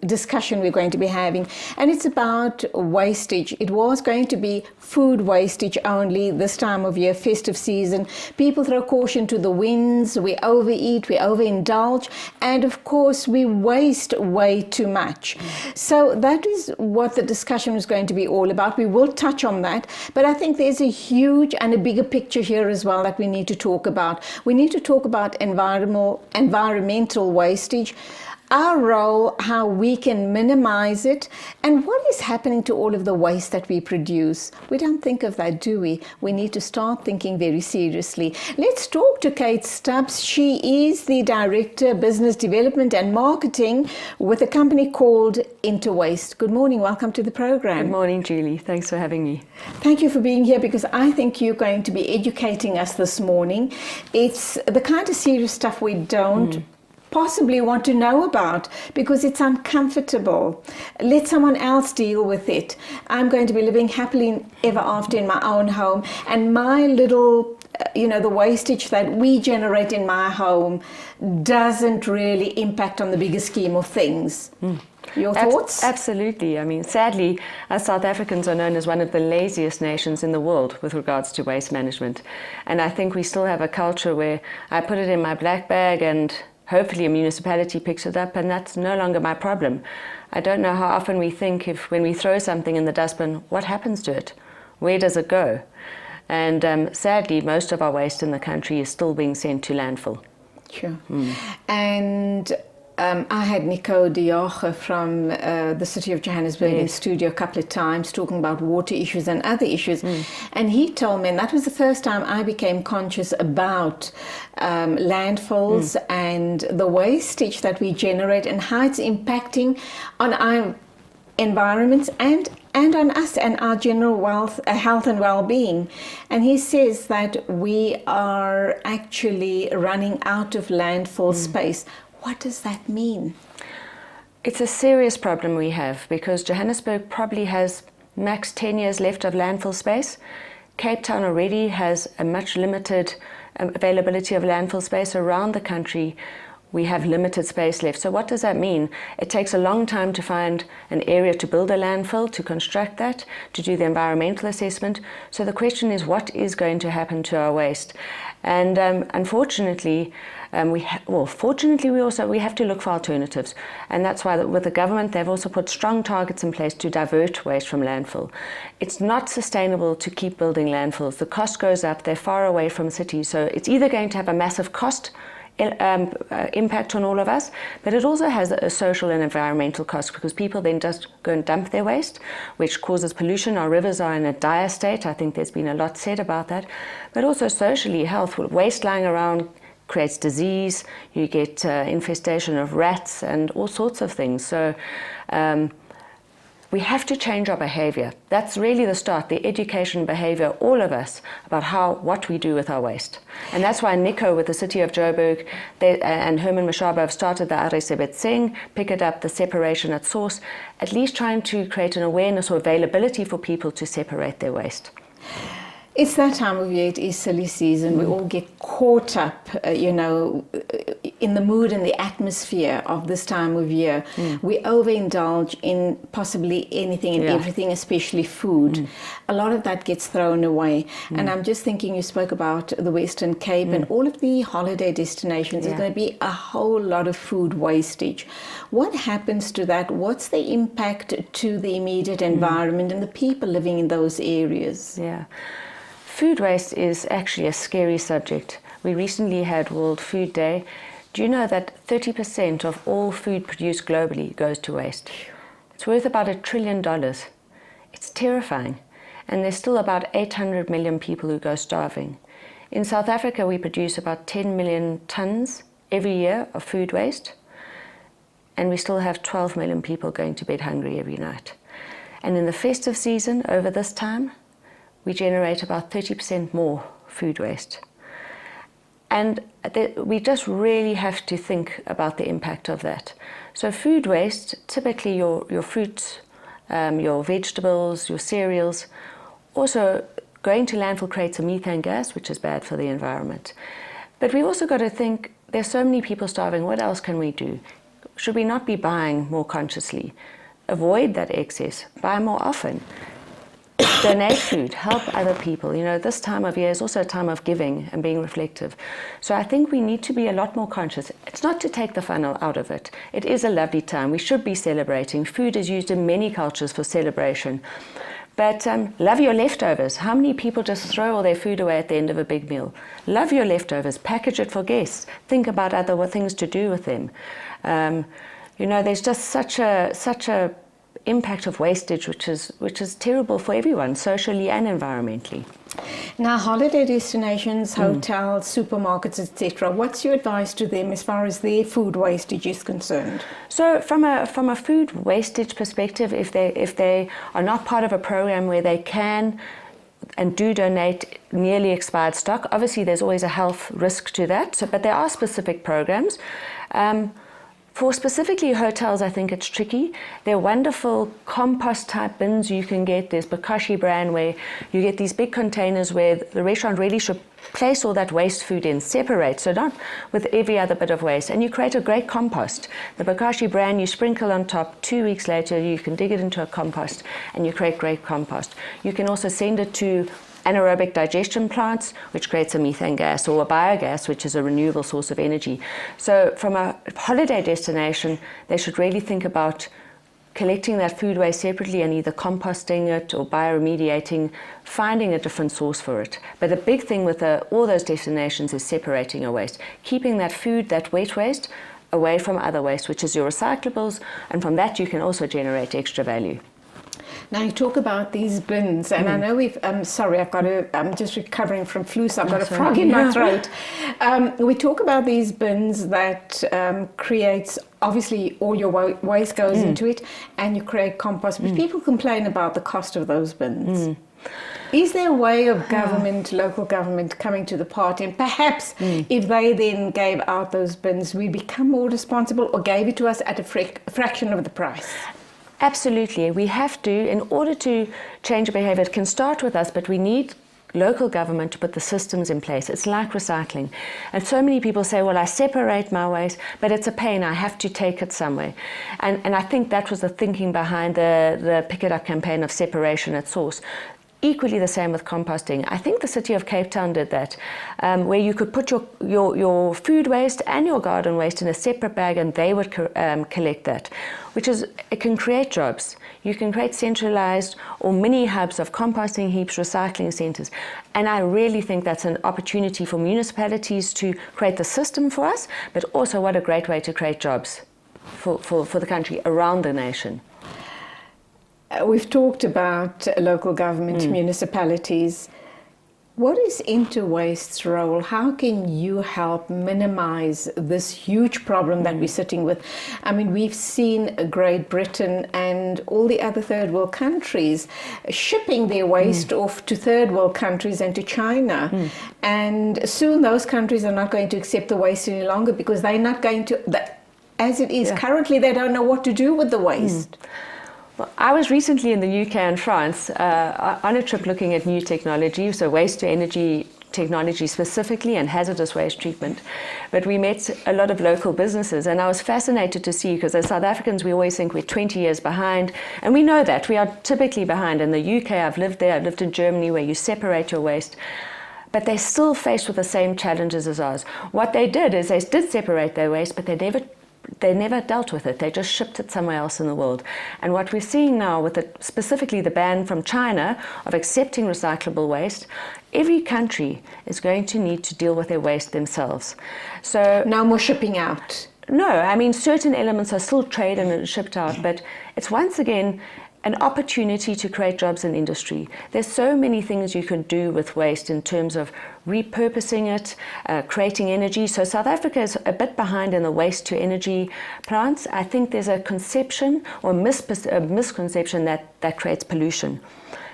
discussion we're going to be having, and it's about wastage. It was going to be food wastage only this time of year, festive season. People throw caution to the winds, we overeat, we overindulge, and of course we waste way too much. So that is what the discussion is going to be all about. We will touch on that, but I think there's a huge and a bigger picture here as well that we need to talk about. We need to talk about environmental wastage, our role, how we can minimize it, and what is happening to all of the waste that we produce. We don't think of that, do we? We need to start thinking very seriously. Let's talk to Kate Stubbs. She is the Director of Business Development and Marketing with a company called Interwaste. Good morning. Welcome to the program. Good morning, Julie. Thanks for having me. Thank you for being here, because I think you're going to be educating us this morning. It's the kind of serious stuff we don't possibly want to know about because it's uncomfortable. Let someone else deal with it. I'm going to be living happily ever after in my own home, and my little the wastage that we generate in my home doesn't really impact on the bigger scheme of things. Your thoughts? Absolutely. I mean, sadly, us South Africans are known as one of the laziest nations in the world with regards to waste management. And I think we still have a culture where I put it in my black bag and hopefully a municipality picks it up, and that's no longer my problem. I don't know how often we think, if when we throw something in the dustbin, what happens to it? Where does it go? And sadly, most of our waste in the country is still being sent to landfill. Sure. And I had Nico de Jager from the city of Johannesburg in studio a couple of times talking about water issues and other issues. And he told me, and that was the first time I became conscious about landfills and the wastage that we generate and how it's impacting on our environments and on us and our general health and well-being. And he says that we are actually running out of landfill space. What does that mean? It's a serious problem we have, because Johannesburg probably has max 10 years left of landfill space. Cape Town already has a much limited availability of landfill space. Around the country, we have limited space left. So what does that mean? It takes a long time to find an area to build a landfill, to construct that, to do the environmental assessment. So the question is, what is going to happen to our waste? And unfortunately, fortunately, we have to look for alternatives. And that's why with the government, they've also put strong targets in place to divert waste from landfill. It's not sustainable to keep building landfills. The cost goes up, they're far away from cities. So it's either going to have a massive cost impact on all of us, but it also has a social and environmental cost, because people then just go and dump their waste, which causes pollution. Our rivers are in a dire state. I think there's been a lot said about that. But also socially, health, waste lying around creates disease, you get infestation of rats and all sorts of things. So we have to change our behavior. That's really the start, the education behavior, all of us, about what we do with our waste. And that's why Nico with the city of Joburg and Herman Mashaba have started the Aresebetseng, pick it up, the separation at source, at least trying to create an awareness or availability for people to separate their waste. It's that time of year, it is silly season. We all get caught up, in the mood and the atmosphere of this time of year. We overindulge in possibly anything and everything, especially food. A lot of that gets thrown away. And I'm just thinking, you spoke about the Western Cape and all of the holiday destinations. There's going to be a whole lot of food wastage. What happens to that? What's the impact to the immediate environment and the people living in those areas? Yeah. Food waste is actually a scary subject. We recently had World Food Day. Do you know that 30% of all food produced globally goes to waste? It's worth about $1 trillion. It's terrifying. And there's still about 800 million people who go starving. In South Africa, we produce about 10 million tons every year of food waste. And we still have 12 million people going to bed hungry every night. And in the festive season, over this time, we generate about 30% more food waste. And we just really have to think about the impact of that. So food waste, typically your fruits, your vegetables, your cereals, also going to landfill creates a methane gas, which is bad for the environment. But we also got to think, there's so many people starving, what else can we do? Should we not be buying more consciously? Avoid that excess, buy more often. Donate food, help other people. This time of year is also a time of giving and being reflective. So I think we need to be a lot more conscious. It's not to take the fun out of it. It is a lovely time. We should be celebrating. Food is used in many cultures for celebration. But love your leftovers. How many people just throw all their food away at the end of a big meal? Love your leftovers. Package it for guests. Think about other things to do with them. There's just such a impact of wastage, which is terrible for everyone, socially and environmentally. Now, holiday destinations, hotels, supermarkets, etc. What's your advice to them as far as their food wastage is concerned? So, from a food wastage perspective, if they are not part of a program where they can and do donate nearly expired stock, obviously there's always a health risk to that. But there are specific programs. For specifically hotels, I think it's tricky. There are wonderful compost type bins you can get. There's Bokashi brand where you get these big containers where the restaurant really should place all that waste food in, separate, so not with every other bit of waste. And you create a great compost. The Bokashi brand you sprinkle on top, 2 weeks later you can dig it into a compost and you create great compost. You can also send it to anaerobic digestion plants, which creates a methane gas, or a biogas, which is a renewable source of energy. So from a holiday destination, they should really think about collecting that food waste separately and either composting it or bioremediating, finding a different source for it. But the big thing with all those destinations is separating your waste, keeping that food, that wet waste, away from other waste, which is your recyclables, and from that you can also generate extra value. Now you talk about these bins, and I know I'm just recovering from flu, so I've got a frog in my throat. We talk about these bins that creates, obviously all your waste goes into it, and you create compost, but people complain about the cost of those bins. Is there a way of government, local government coming to the party, and perhaps if they then gave out those bins, we become more responsible, or gave it to us at a fraction of the price? Absolutely. We have to, in order to change behavior, it can start with us, but we need local government to put the systems in place. It's like recycling. And so many people say, well, I separate my waste, but it's a pain, I have to take it somewhere. And I think that was the thinking behind the Pick It Up campaign of separation at source. Equally the same with composting. I think the city of Cape Town did that, where you could put your food waste and your garden waste in a separate bag, and they would collect that, it can create jobs. You can create centralized or mini hubs of composting heaps, recycling centers. And I really think that's an opportunity for municipalities to create the system for us, but also what a great way to create jobs for the country around the nation. We've talked about local government, municipalities. What is Interwaste's role? How can you help minimize this huge problem that we're sitting with? I mean, we've seen Great Britain and all the other third world countries shipping their waste off to third world countries and to China. And soon those countries are not going to accept the waste any longer because they're not going to, as it is currently, they don't know what to do with the waste. Well, I was recently in the UK and France on a trip looking at new technology, so waste to energy technology specifically and hazardous waste treatment. But we met a lot of local businesses, and I was fascinated to see, because as South Africans we always think we're 20 years behind, and we know that we are typically behind. In the UK, I've lived there, I've lived in Germany, where you separate your waste, but they're still faced with the same challenges as ours. What they did is they did separate their waste, but they never dealt with it. They just shipped it somewhere else in the world. And what we're seeing now with specifically the ban from China of accepting recyclable waste, every country is going to need to deal with their waste themselves. So no more shipping out. No, I mean, certain elements are still traded and shipped out, but it's once again an opportunity to create jobs in industry. There's so many things you can do with waste in terms of repurposing it, creating energy. So South Africa is a bit behind in the waste to energy plants. I think there's a conception or a misconception that creates pollution.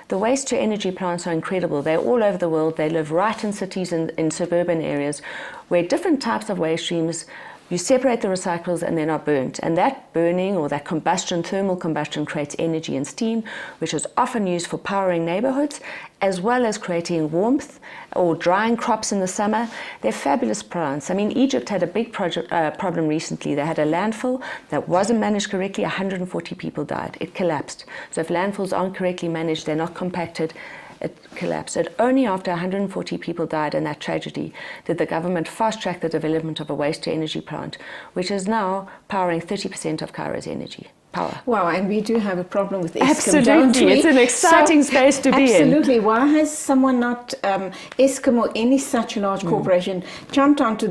The waste to energy plants are incredible. They're all over the world. They live right in cities and in suburban areas where different types of waste streams, you separate the recyclables and they're not burnt. And that burning or that combustion, thermal combustion, creates energy and steam, which is often used for powering neighborhoods, as well as creating warmth or drying crops in the summer. They're fabulous plants. I mean, Egypt had a big problem recently. They had a landfill that wasn't managed correctly. 140 people died. It collapsed. So if landfills aren't correctly managed, they're not compacted, it collapsed. And only after 140 people died in that tragedy did the government fast-track the development of a waste-to-energy plant, which is now powering 30% of Cairo's energy power. Wow, and we do have a problem with Eskom, absolutely, don't we? It's an exciting space to be in. Absolutely. Why has someone not, Eskom or any such large corporation, jumped onto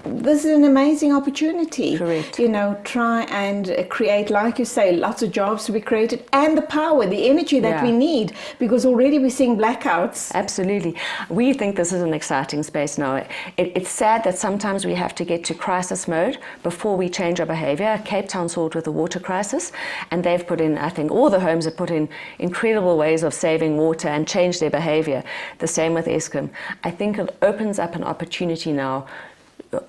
this is an amazing opportunity. Correct. You know, try and create, like you say, lots of jobs to be created, and the power, the energy that we need, because already we're seeing blackouts. Absolutely. We think this is an exciting space now. It's sad that sometimes we have to get to crisis mode before we change our behavior. Cape Town saw it with the water crisis, and they've put in, I think all the homes have put in incredible ways of saving water and changed their behavior. The same with Eskom. I think it opens up an opportunity now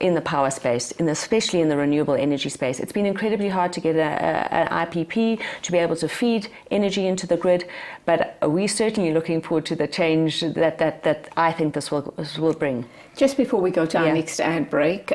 in the power space, especially in the renewable energy space. It's been incredibly hard to get an IPP to be able to feed energy into the grid, but we're certainly looking forward to the change that I think this will bring. Just before we go to our next ad break,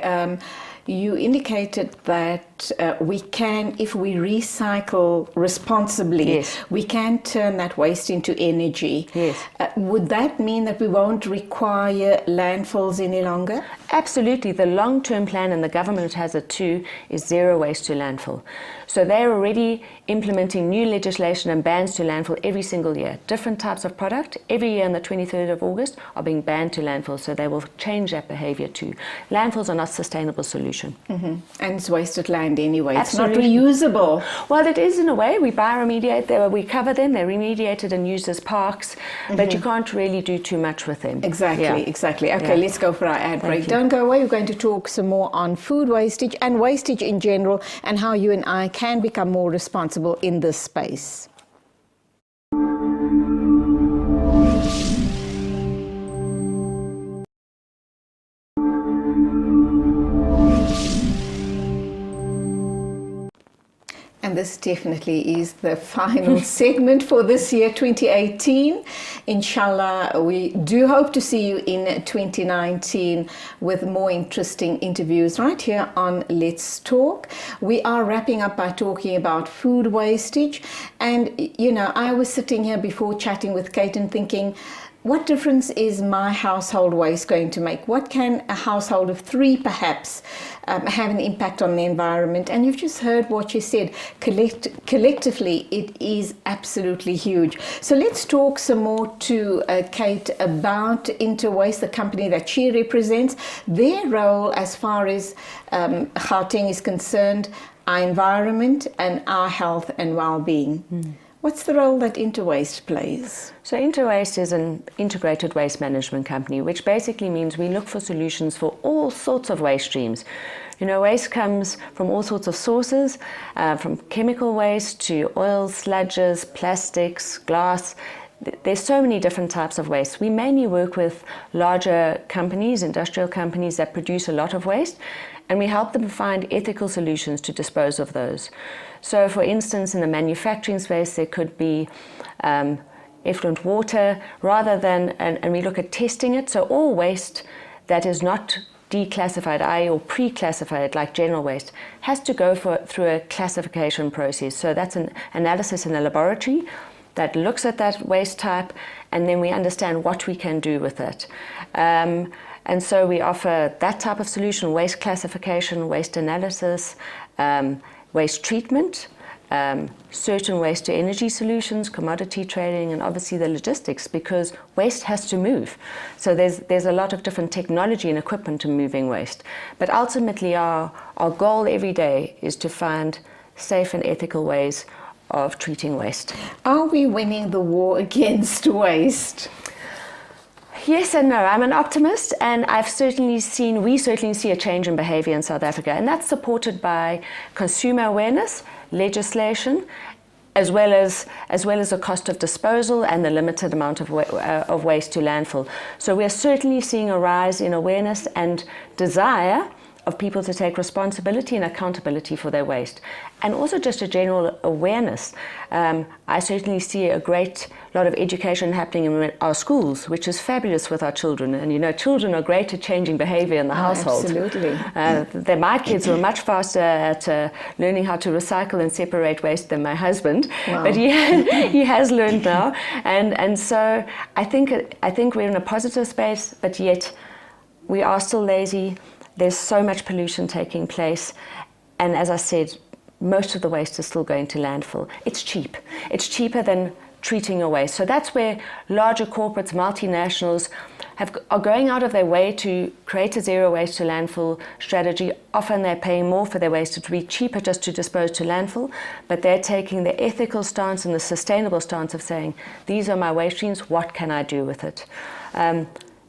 you indicated that we can, if we recycle responsibly, we can turn that waste into energy. Yes. Would that mean that we won't require landfills any longer? Absolutely. The long-term plan, and the government has it too, is zero waste to landfill. So they're already implementing new legislation and bans to landfill every single year. Different types of product every year on the 23rd of August are being banned to landfill, so they will change that behavior too. Landfills are not a sustainable solution. And it's wasted land anyway. Absolutely. It's not reusable. Well, it is in a way. We bioremediate, we cover them, they're remediated and used as parks, but you can't really do too much with them. Exactly. Okay, let's go for our ad break. Don't go away. We're going to talk some more on food wastage and wastage in general, and how you and I can become more responsible in this space. And this definitely is the final segment for this year, 2018. Inshallah, we do hope to see you in 2019 with more interesting interviews right here on Let's Talk. We are wrapping up by talking about food wastage. And, you know, I was sitting here before chatting with Kate and thinking, what difference is my household waste going to make? What can a household of 3 perhaps have an impact on the environment? And you've just heard what she said. Collectively, it is absolutely huge. So let's talk some more to Kate about Interwaste, the company that she represents, their role as far as Gauteng is concerned, our environment and our health and well-being. What's the role that Interwaste plays? So Interwaste is an integrated waste management company, which basically means we look for solutions for all sorts of waste streams. You know, waste comes from all sorts of sources, from chemical waste to oil, sludges, plastics, glass. There's so many different types of waste. We mainly work with larger companies, industrial companies that produce a lot of waste, and we help them find ethical solutions to dispose of those. So for instance, in the manufacturing space, there could be effluent water rather than, and we look at testing it. So all waste that is not declassified, i.e. or pre-classified like general waste, has to go through a classification process. So that's an analysis in a laboratory that looks at that waste type, and then we understand what we can do with it. And so we offer that type of solution: waste classification, waste analysis, waste treatment, certain waste to energy solutions, commodity trading, and obviously the logistics, because waste has to move. So there's a lot of different technology and equipment to moving waste. But ultimately our goal every day is to find safe and ethical ways of treating waste. Are we winning the war against waste? Yes and no. I'm an optimist, and we certainly see a change in behavior in South Africa, and that's supported by consumer awareness, legislation, as well as the cost of disposal and the limited amount of waste to landfill. So we are certainly seeing a rise in awareness and desire of people to take responsibility and accountability for their waste, and also just a general awareness. I certainly see a great lot of education happening in our schools, which is fabulous with our children. And you know, children are great at changing behavior in the household. Absolutely. My kids were much faster at learning how to recycle and separate waste than my husband. Wow. But he has learned now, and so I think we're in a positive space, but yet we are still lazy. There's so much pollution taking place, and as I said, most of the waste is still going to landfill. It's cheap. It's cheaper than treating your waste. So that's where larger corporates, multinationals, are going out of their way to create a zero waste to landfill strategy. Often they're paying more for their waste. It would be cheaper just to dispose to landfill, but they're taking the ethical stance and the sustainable stance of saying, these are my waste streams, what can I do with it?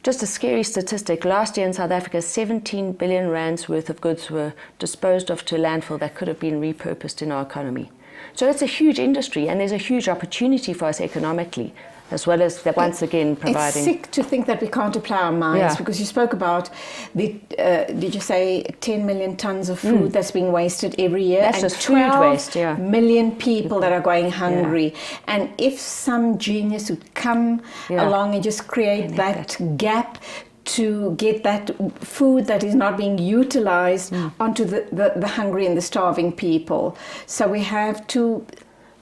Just a scary statistic, last year in South Africa, 17 billion rands worth of goods were disposed of to landfill that could have been repurposed in our economy. So it's a huge industry, and there's a huge opportunity for us economically, as well as once again providing. It's sick to think that we can't apply our minds, because you spoke about did you say 10 million tons of food that's being wasted every year? That's and just food waste, 12 million people that are going hungry. And if some genius would come along and just create that gap to get that food that is not being utilized onto the hungry and the starving people. So we have to...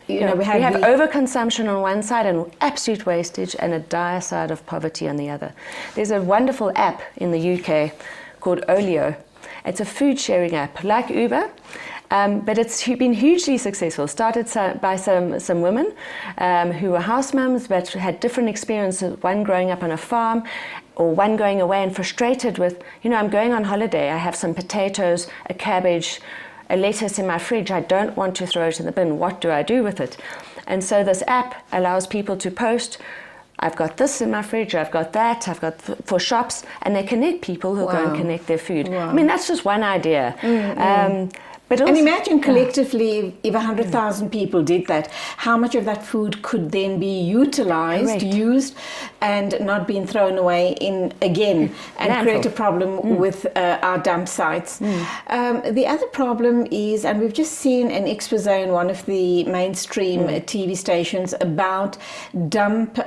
we have overconsumption on one side and absolute wastage, and a dire side of poverty on the other. There's a wonderful app in the UK called Olio. It's a food sharing app like Uber, but it's been hugely successful. Started by some women who were house mums but had different experiences, one growing up on a farm or one going away and frustrated with, I'm going on holiday, I have some potatoes, a cabbage, a lettuce in my fridge, I don't want to throw it in the bin, what do I do with it? And so this app allows people to post, I've got this in my fridge, I've got that, I've got for shops, and they connect people who go and connect their food. Wow. I mean, that's just one idea. But also, and imagine collectively, if 100,000 people did that, how much of that food could then be utilized, used, and not being thrown away again, and create a problem with our dump sites. The other problem is, and we've just seen an expose on one of the mainstream TV stations about dump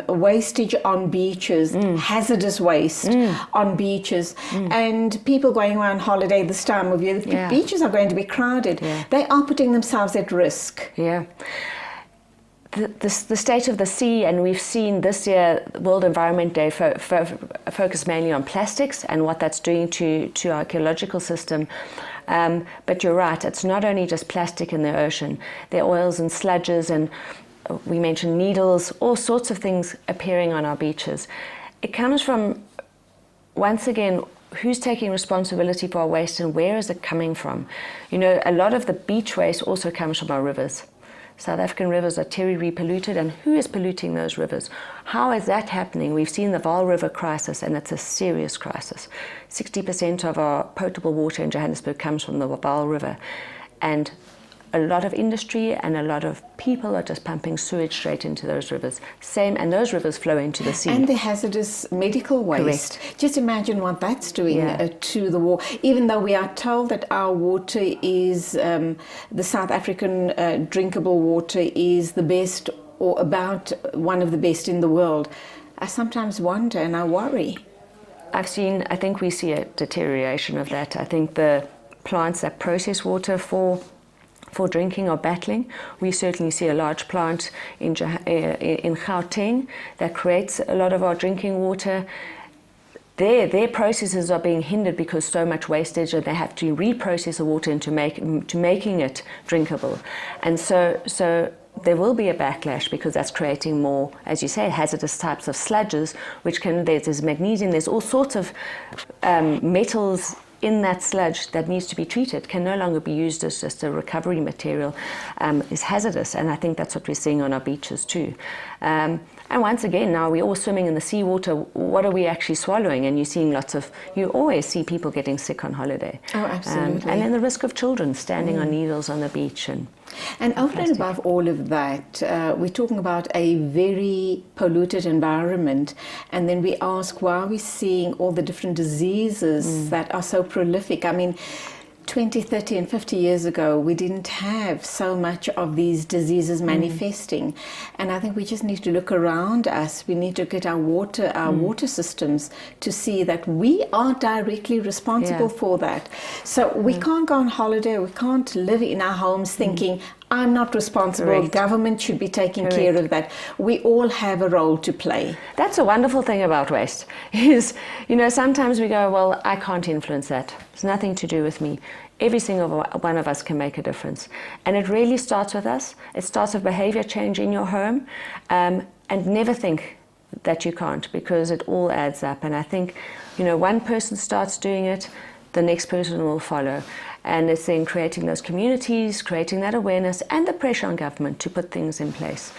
wastage on beaches, hazardous waste on beaches, and people going around holiday this time of year. The beaches are going to be crowded. They are putting themselves at risk. The state of the sea, and we've seen this year World Environment Day focus mainly on plastics and what that's doing to our ecological system. But you're right, it's not only just plastic in the ocean. There are oils and sludges, and we mentioned needles, all sorts of things appearing on our beaches. It comes from, once again, who's taking responsibility for our waste and where is it coming from? A lot of the beach waste also comes from our rivers. South African rivers are terribly polluted, and who is polluting those rivers? How is that happening? We've seen the Vaal River crisis, and it's a serious crisis. 60% of our potable water in Johannesburg comes from the Vaal River, and a lot of industry and a lot of people are just pumping sewage straight into those rivers. And those rivers flow into the sea. And the hazardous medical waste. Correct. Just imagine what that's doing to the water. Even though we are told that our water is, the South African drinkable water is the best, or about one of the best in the world, I sometimes wonder and I worry. I think we see a deterioration of that. I think the plants that process water for drinking are battling. We certainly see a large plant in Gauteng that creates a lot of our drinking water. Their processes are being hindered because so much wastage, and they have to reprocess the water into making it drinkable. And so there will be a backlash, because that's creating more, as you say, hazardous types of sludges, there's magnesium, there's all sorts of metals in that sludge that needs to be treated, can no longer be used as just a recovery material, is hazardous. And I think that's what we're seeing on our beaches too. And once again, now we're all swimming in the seawater. What are we actually swallowing? And you always see people getting sick on holiday. Oh, absolutely. And then the risk of children standing on needles on the beach. And over and above all of that, we're talking about a very polluted environment, and then we ask, why are we seeing all the different diseases that are so prolific? I mean, 20, 30 and 50 years ago, we didn't have so much of these diseases manifesting. And I think we just need to look around us. We need to get our water systems to see that we are directly responsible for that. So we can't go on holiday, we can't live in our homes thinking, I'm not responsible, Correct. Government should be taking care of that. We all have a role to play. That's a wonderful thing about waste, is, sometimes we go, well, I can't influence that. It's nothing to do with me. Every single one of us can make a difference. And it really starts with us. It starts with behavior change in your home, and never think that you can't, because it all adds up. And I think, one person starts doing it, the next person will follow. And it's then creating those communities, creating that awareness, and the pressure on government to put things in place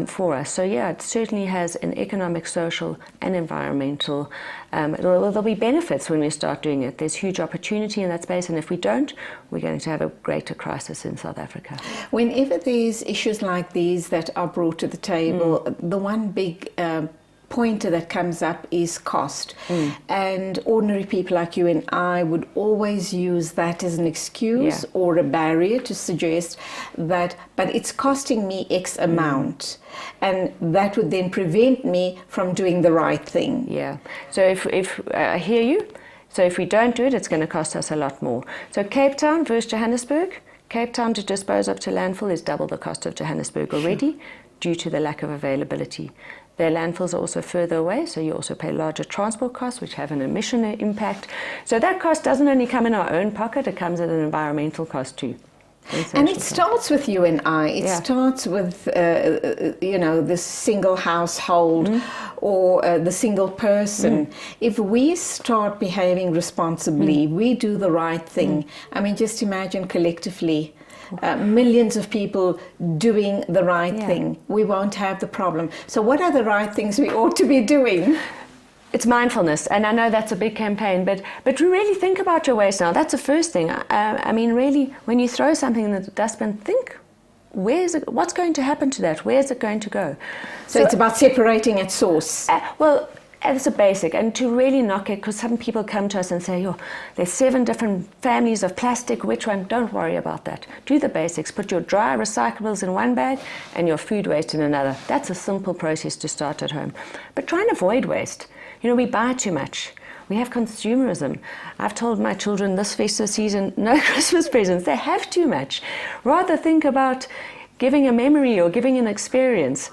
for us. So it certainly has an economic, social, and environmental. There'll be benefits when we start doing it. There's huge opportunity in that space, and if we don't, we're going to have a greater crisis in South Africa. Whenever there's issues like these that are brought to the table, the one big pointer that comes up is cost. And ordinary people like you and I would always use that as an excuse or a barrier to suggest that, but it's costing me X amount. And that would then prevent me from doing the right thing. Yeah. So if I hear you, so if we don't do it, it's going to cost us a lot more. So Cape Town versus Johannesburg. Cape Town to dispose of to landfill is double the cost of Johannesburg already due to the lack of availability. Their landfills are also further away, so you also pay larger transport costs, which have an emission impact. So that cost doesn't only come in our own pocket, it comes at an environmental cost too. And it starts with you and I. It starts with, the single household or the single person. If we start behaving responsibly, we do the right thing. I mean, just imagine collectively. Millions of people doing the right thing, we won't have the problem. So what are the right things we ought to be doing? It's mindfulness, and I know that's a big campaign, but really think about your waste now. That's the first thing. I mean, really, when you throw something in the dustbin, think, what's going to happen to that? Where's it going to go? So it's about separating at source. Well, it's a basic, and to really knock it, because some people come to us and say, there's 7 different families of plastic, which one? Don't worry about that. Do the basics. Put your dry recyclables in one bag and your food waste in another. That's a simple process to start at home. But try and avoid waste. We buy too much. We have consumerism. I've told my children this festive season, no Christmas presents. They have too much. Rather think about giving a memory or giving an experience.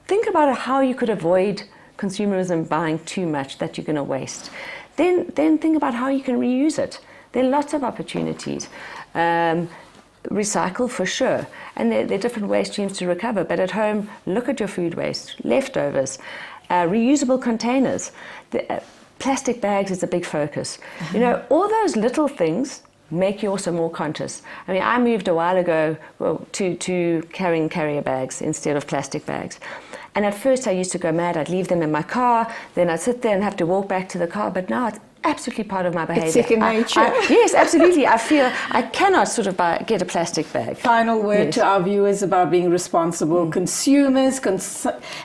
Think about how you could avoid consumerism, buying too much that you're going to waste. Then think about how you can reuse it. There are lots of opportunities. Recycle for sure. And there are different waste streams to recover. But at home, look at your food waste, leftovers, reusable containers. Plastic bags is a big focus. All those little things make you also more conscious. I mean, I moved a while ago to carrying carrier bags instead of plastic bags. And at first I used to go mad. I'd leave them in my car, then I'd sit there and have to walk back to the car. But now it's absolutely part of my behavior. It's second nature. Yes, absolutely. I feel I cannot sort of get a plastic bag. Final word Yes. to our viewers about being responsible consumers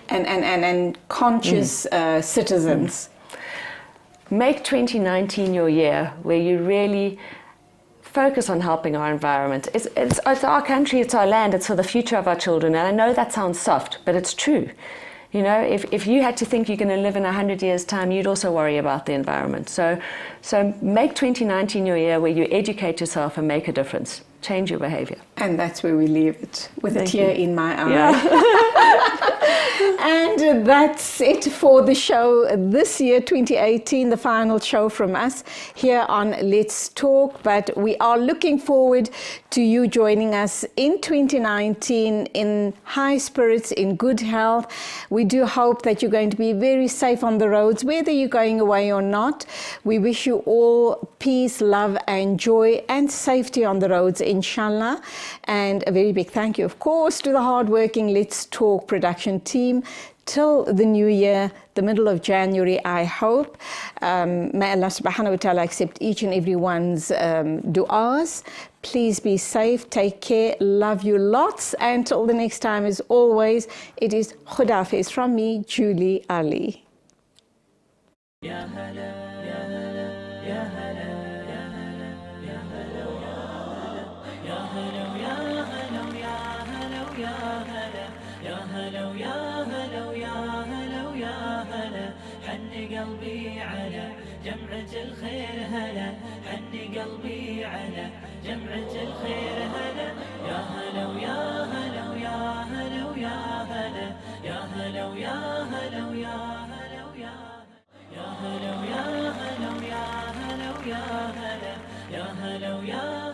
and conscious citizens. Make 2019 your year where you really focus on helping our environment. It's our country, it's our land, it's for the future of our children. And I know that sounds soft, but it's true. You know, if you had to think you're going to live in 100 years' time, you'd also worry about the environment. So make 2019 your year where you educate yourself and make a difference. Change your behavior. And that's where we leave it, with a tear in my eye. Yeah. And that's it for the show this year, 2018, the final show from us here on Let's Talk. But we are looking forward to you joining us in 2019 in high spirits, in good health. We do hope that you're going to be very safe on the roads, whether you're going away or not. We wish you all peace, love and joy and safety on the roads, inshallah. And a very big thank you, of course, to the hardworking Let's Talk production team. Till the new year, the middle of January, I hope. May Allah subhanahu wa ta'ala accept each and everyone's du'as. Please be safe, take care, love you lots. And till the next time, as always, it is Khudafiz from me, Julie Ali. حني قلبي على جمعة الخير هلا حني قلبي على جمعة الخير هلا يا هلا ويا هلا ويا هلا ويا هلا يا هلا ويا هلا ويا هلا ويا يا هلا ويا هلا ويا هلا ويا هلا يا هلا ويا